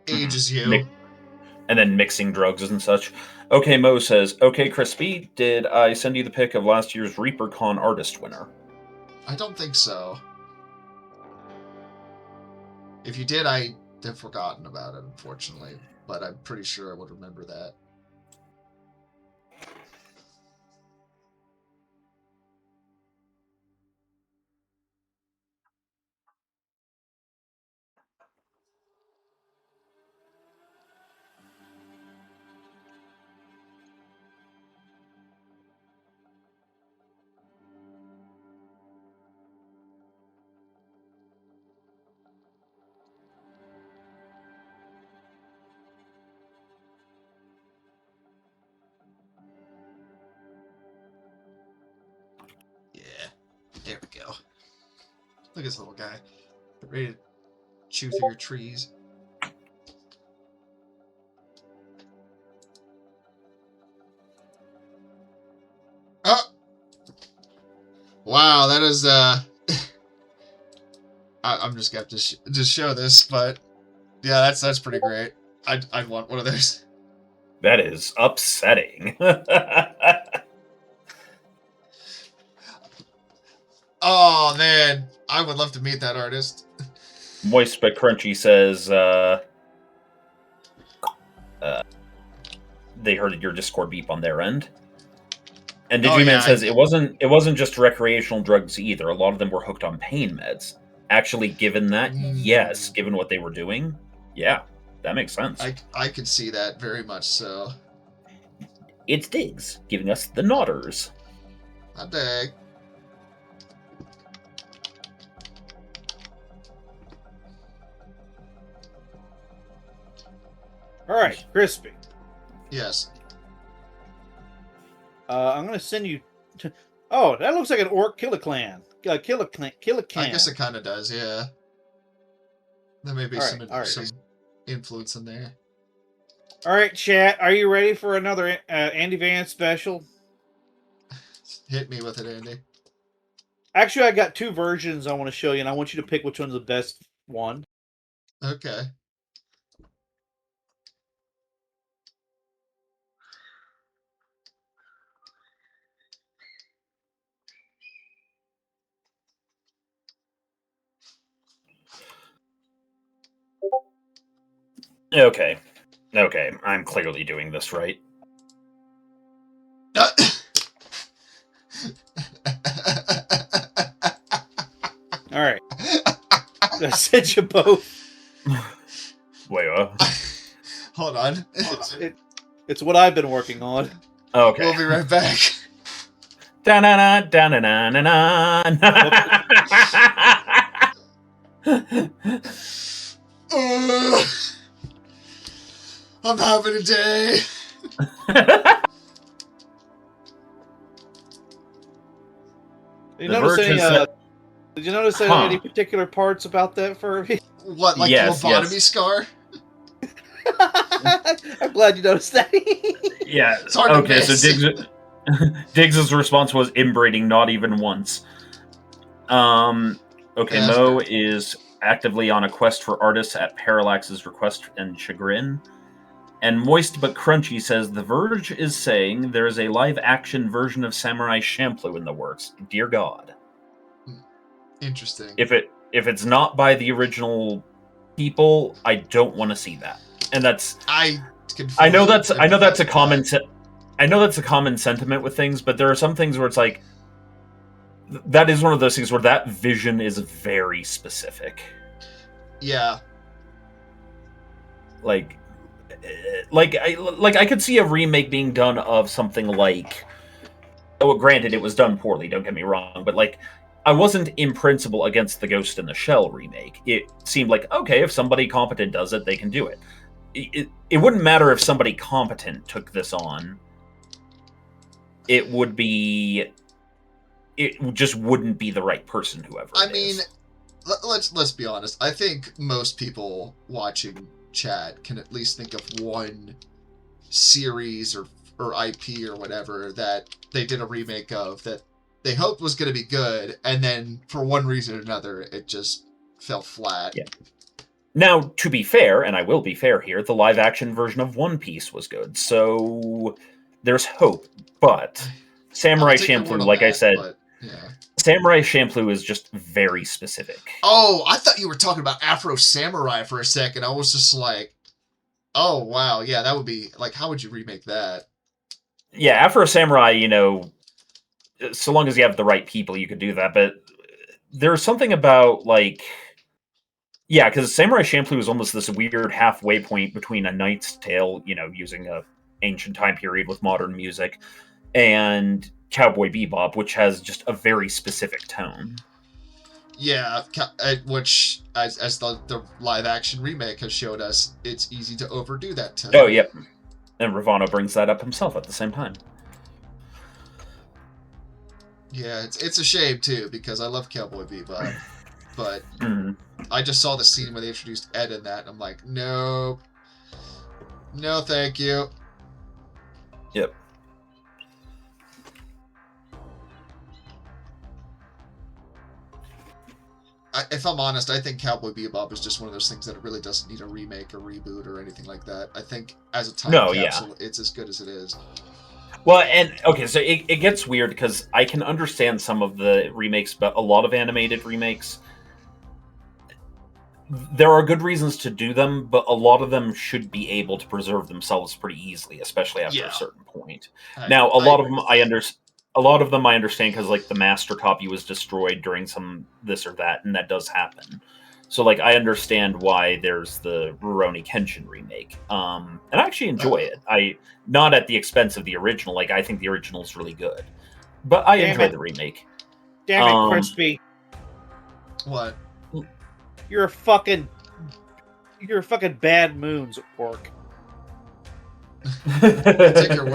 ages you. And then mixing drugs and such. Okay, Mo says, okay, Krispy, did I send you the pic of last year's ReaperCon artist winner? I don't think so. If you did, I have forgotten about it, unfortunately. But I'm pretty sure I would remember that. There we go. Look at this little guy. Ready to chew through your trees. Oh! Wow, that is, I'm just gonna have to just show this, but yeah, that's pretty great. I'd want one of those. That is upsetting. Oh man, I would love to meet that artist. Moist but Crunchy says, they heard your Discord beep on their end. And Digiman says it wasn't just recreational drugs either. A lot of them were hooked on pain meds. Actually, given that, yes, given what they were doing, yeah, that makes sense. I could see that very much so. It's Diggs giving us the nodders. I dig. All right, Krispy. Yes. I'm gonna send you. Oh, that looks like an orc killer clan. Killer can. I guess it kind of does. Yeah. There may be some influence in there. All right, chat. Are you ready for another Andy Van special? Hit me with it, Andy. Actually, I got two versions I want to show you, and I want you to pick which one's the best one. Okay. Okay. Okay, I'm clearly doing this right. All right. I sent you both. Wait, Hold on. It's what I've been working on. Okay. We'll be right back. Da-na-na, da-na-na-na-na. I'm having a day. Did you notice any particular parts about that Furby? What, like the lobotomy scar? I'm glad you noticed that. Yeah. It's hard to miss. So Diggs's response was inbreeding, not even once. Okay, Yeah, Mo is actively on a quest for artists at Parallax's request and chagrin. And Moist but Crunchy says The Verge is saying there is a live-action version of Samurai Champloo in the works. Dear God. Interesting. If it's not by the original people, I don't want to see that. And that's I know that's a common sentiment with things, but there are some things where it's like that is one of those things where that vision is very specific. Yeah. Like I could see a remake being done of something like. Oh, granted, it was done poorly. Don't get me wrong, but like, I wasn't in principle against the Ghost in the Shell remake. It seemed like okay, if somebody competent does it, they can do it. It wouldn't matter if somebody competent took this on. It just wouldn't be the right person, whoever. I mean, let's be honest. I think most people watching chat can at least think of one series or IP or whatever that they did a remake of that they hoped was going to be good, and then for one reason or another, it just fell flat. Yeah. Now, to be fair, and I will be fair here, the live-action version of One Piece was good, so there's hope. But Samurai Champloo, like I said, yeah. Samurai Champloo is just very specific. Oh, I thought you were talking about Afro Samurai for a second. I was just like, oh, wow, yeah, that would be, like, how would you remake that? Yeah, Afro Samurai, so long as you have the right people, you could do that, but there's something about, like... Yeah, because Samurai Champloo is almost this weird halfway point between A Knight's Tale, using a ancient time period with modern music, and Cowboy Bebop, which has just a very specific tone. Yeah, which, as the live-action remake has showed us, it's easy to overdo that tone. Oh, yep. And Ravano brings that up himself at the same time. Yeah, it's a shame too because I love Cowboy Bebop, but I just saw the scene where they introduced Ed in that, and I'm like, no, no, thank you. Yep. If I'm honest, I think Cowboy Bebop is just one of those things that it really doesn't need a remake or reboot or anything like that. I think as a time capsule, it's as good as it is. Well, and okay, so it gets weird because I can understand some of the remakes, but a lot of animated remakes, there are good reasons to do them, but a lot of them should be able to preserve themselves pretty easily, especially after a certain point. Now, a lot of them I understand because like the master copy was destroyed during some this or that, and that does happen. So like I understand why there's the Rurouni Kenshin remake, and I actually enjoy it. Not at the expense of the original. Like I think the original is really good, but I enjoy the remake. Damn it, Crispy! What? You're a fucking bad moons orc. Take your word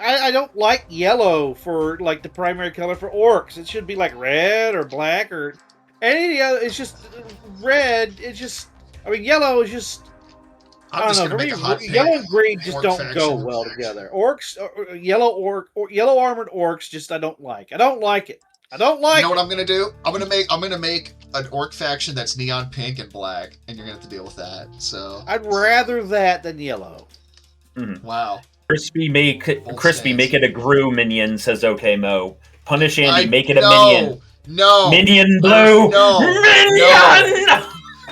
I don't like yellow for like the primary color for orcs. It should be like red or black or any other. It's just red. It's just. I mean, yellow is just. I don't know. For me, yellow and green just don't go well together. Orcs, yellow armored orcs. Just I don't like. I don't like it. I don't like. You know what I'm gonna do? I'm gonna make an orc faction that's neon pink and black, and you're gonna have to deal with that. So I'd rather that than yellow. Mm-hmm. Wow. Crispy make it a Gru minion, says OK Mo. Punish Andy, make it a minion. No. Minion blue. No. Minion.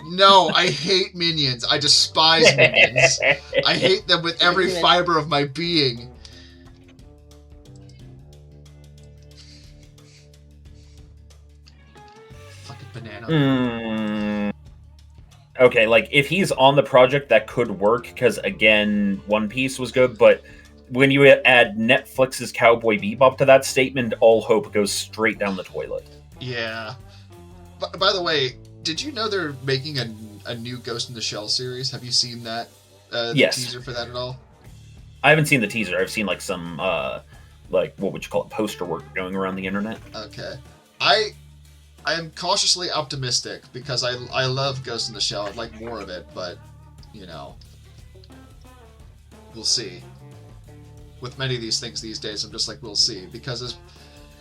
No, I hate minions. I despise minions. I hate them with every fiber of my being. Fucking banana. Okay, like if he's on the project, that could work because again, One Piece was good, but when you add Netflix's Cowboy Bebop to that statement, all hope goes straight down the toilet. Yeah. By the way, did you know they're making a new Ghost in the Shell series? Have you seen that? Yes. Teaser for that at all? I haven't seen the teaser. I've seen like some like what would you call it, poster work going around the internet. Okay. I am cautiously optimistic because I love Ghost in the Shell. I'd like more of it, but you know, we'll see. With many of these things these days, I'm just like, we'll see. Because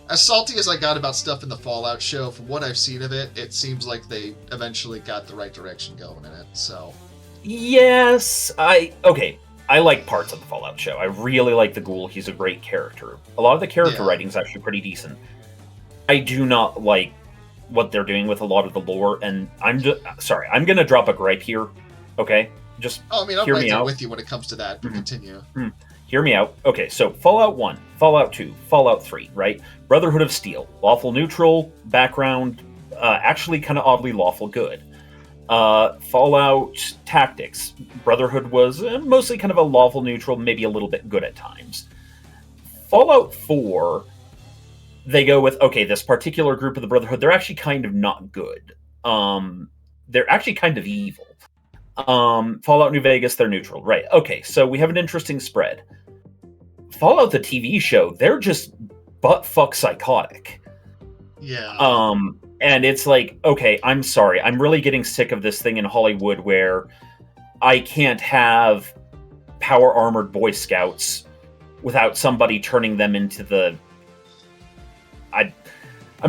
as salty as I got about stuff in the Fallout show, from what I've seen of it, it seems like they eventually got the right direction going in it. So, yes, I like parts of the Fallout show. I really like the Ghoul. He's a great character. A lot of the character writing is actually pretty decent. I do not like what they're doing with a lot of the lore, and I'm going to drop a gripe here. Okay, just I'm right there with you when it comes to that. But continue. Hear me out. Okay, so Fallout 1, Fallout 2, Fallout 3, right? Brotherhood of Steel, lawful neutral, background, actually kind of oddly lawful good. Fallout Tactics, Brotherhood was mostly kind of a lawful neutral, maybe a little bit good at times. Fallout 4, they go with, okay, this particular group of the Brotherhood, they're actually kind of not good. They're actually kind of evil. Fallout New Vegas, they're neutral. Right, okay, so we have an interesting spread. Fallout the TV show, they're just butt-fuck psychotic. Yeah. And it's like, okay, I'm sorry, I'm really getting sick of this thing in Hollywood where I can't have power-armored Boy Scouts without somebody turning them into the... I'm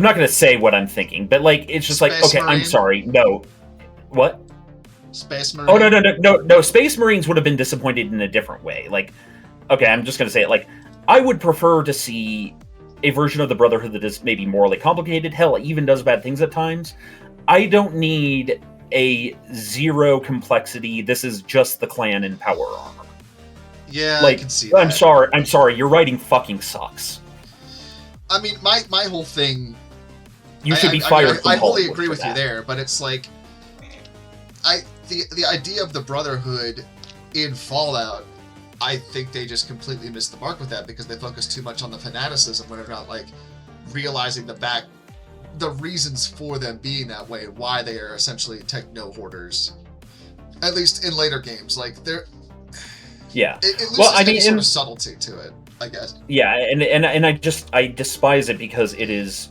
not going to say what I'm thinking, but like, it's just Space like, okay, Marine. I'm sorry, no. What? Space Marine? Oh, no, Space Marines would have been disappointed in a different way. Like, okay, I'm just going to say it, like, I would prefer to see a version of the Brotherhood that is maybe morally complicated. Hell, it even does bad things at times. I don't need a zero complexity, this is just the clan in power armor. Yeah, like, I can see that. I'm sorry, your writing fucking sucks. I mean, my whole thing... You should be fired from I fully Hollywood agree with that. you there, but it's like... The idea of the Brotherhood in Fallout, I think they just completely missed the mark with that because they focus too much on the fanaticism when they're not like realizing the reasons for them being that way, why they are essentially techno hoarders. At least in later games, like they're it loses any sort of subtlety to it. I guess. Yeah, and I despise it because it is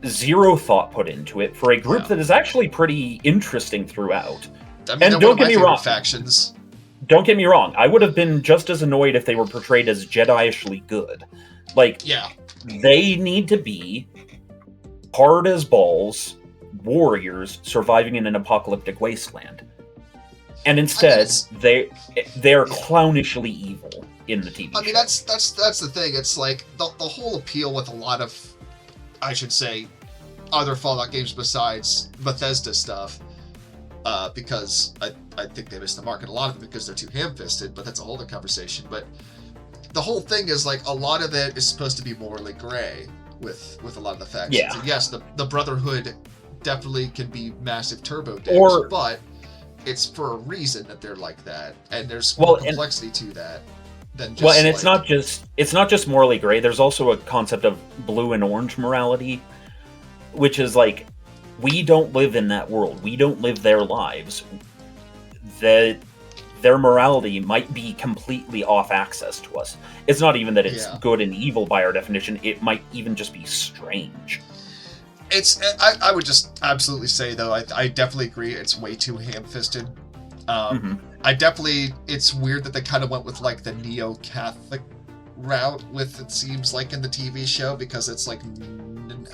zero thought put into it for a group that is actually pretty interesting throughout. I mean, and they're don't one of get my me favorite wrong. factions. Don't get me wrong. I would have been just as annoyed if they were portrayed as Jedi-ishly good. Like, Yeah. they need to be hard as balls warriors surviving in an apocalyptic wasteland. And instead, they're clownishly evil in the TV show. I mean, that's the thing. It's like the whole appeal with a lot of, I should say, other Fallout games besides Bethesda stuff, because I think they missed the mark in a lot of it because they're too ham-fisted, but that's a whole other conversation. But the whole thing is, like, a lot of it is supposed to be morally gray with a lot of the factions. Yeah. And yes, the Brotherhood definitely can be massive turbo dicks, but it's for a reason that they're like that, and there's more complexity to that than just. Well, and it's not just morally gray. There's also a concept of blue and orange morality, which is like, we don't live in that world. We don't live their lives. Their morality might be completely off access to us. It's not even that it's good and evil by our definition. It might even just be strange. I would just absolutely say, though, I definitely agree it's way too ham-fisted. It's weird that they kind of went with, like, the neo-Catholic route with, it seems like, in the TV show, because it's like,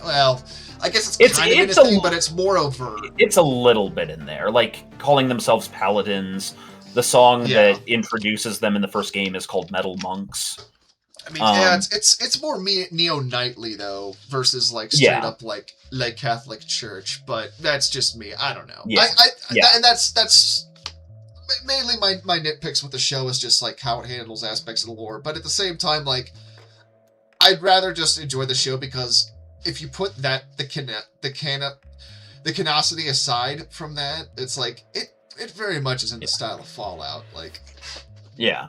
well, I guess it's kind of in a thing, but it's more overt. It's a little bit in there, like calling themselves paladins. The song that introduces them in the first game is called Metal Monks. I mean, it's more neo-knightly, though, versus, like, straight up, like Catholic Church, but that's just me. I don't know. And that's mainly my nitpicks with the show is just, like, how it handles aspects of the lore, but at the same time, like, I'd rather just enjoy the show, because if you put the canosity aside from that, it's like, it very much is in the style of Fallout, like. Yeah.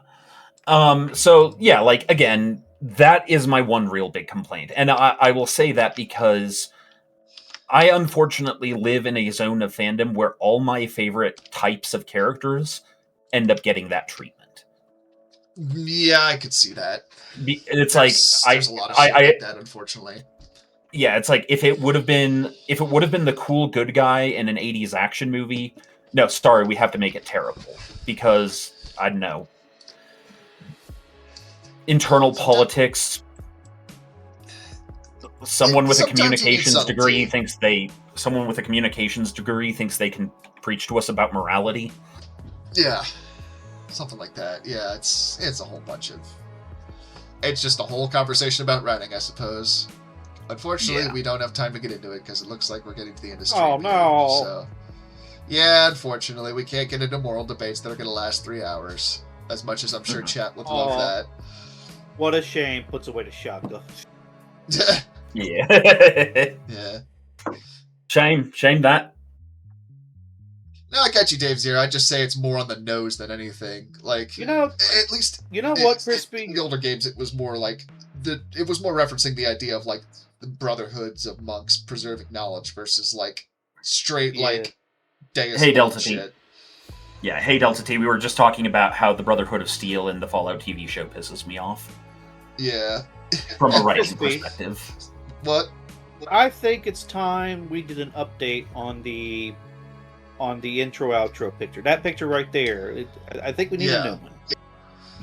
So, yeah, like, again, that is my one real big complaint. And I will say that because I unfortunately live in a zone of fandom where all my favorite types of characters end up getting that treatment. Yeah, I could see that. It's there's a lot of shit like that, unfortunately. Yeah, it's like, if it would have been the cool good guy in an 80s action movie, no, sorry, we have to make it terrible. Because, I don't know, internal politics. Someone with a communications degree thinks they can preach to us about morality. Yeah, something like that. Yeah, it's a whole bunch of. It's just a whole conversation about writing, I suppose. Unfortunately, we don't have time to get into it because it looks like we're getting to the end of stream. Oh no! So, yeah, unfortunately, we can't get into moral debates that are going to last 3 hours. As much as I'm sure chat would love that. What a shame. Puts away the shotgun. Yeah. Yeah. Shame that. No, I got you, Dave Zero. I'd just say it's more on the nose than anything. Like, at least what, Krispy? In the older games, it was more like it was more referencing the idea of, like, the brotherhoods of monks preserving knowledge versus, like, straight like Deus Delta shit. T. Yeah, hey Delta T. We were just talking about how the Brotherhood of Steel in the Fallout TV show pisses me off. Yeah. From a writing perspective. What? I think it's time we did an update on the intro outro picture. That picture right there. I think we need a new one.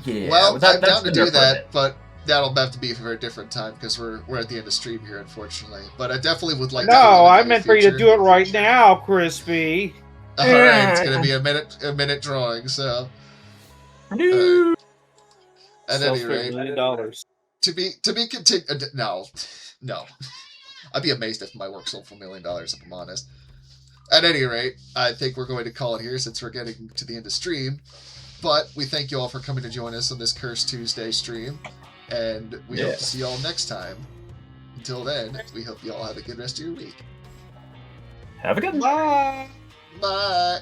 Yeah. Well, I'm down to do that, but that'll have to be for a different time because we're at the end of stream here, unfortunately. But I definitely would like. No, I meant for you to do it right now, Krispy. All right, it's gonna be a minute drawing. So. No. At any rate, $1 million. To be continued. No. I'd be amazed if my work sold for $1 million, if I'm honest. At any rate, I think we're going to call it here since we're getting to the end of stream. But we thank you all for coming to join us on this Curse Tuesday stream. And we hope to see you all next time. Until then, we hope you all have a good rest of your week. Have a good one. Bye. Bye.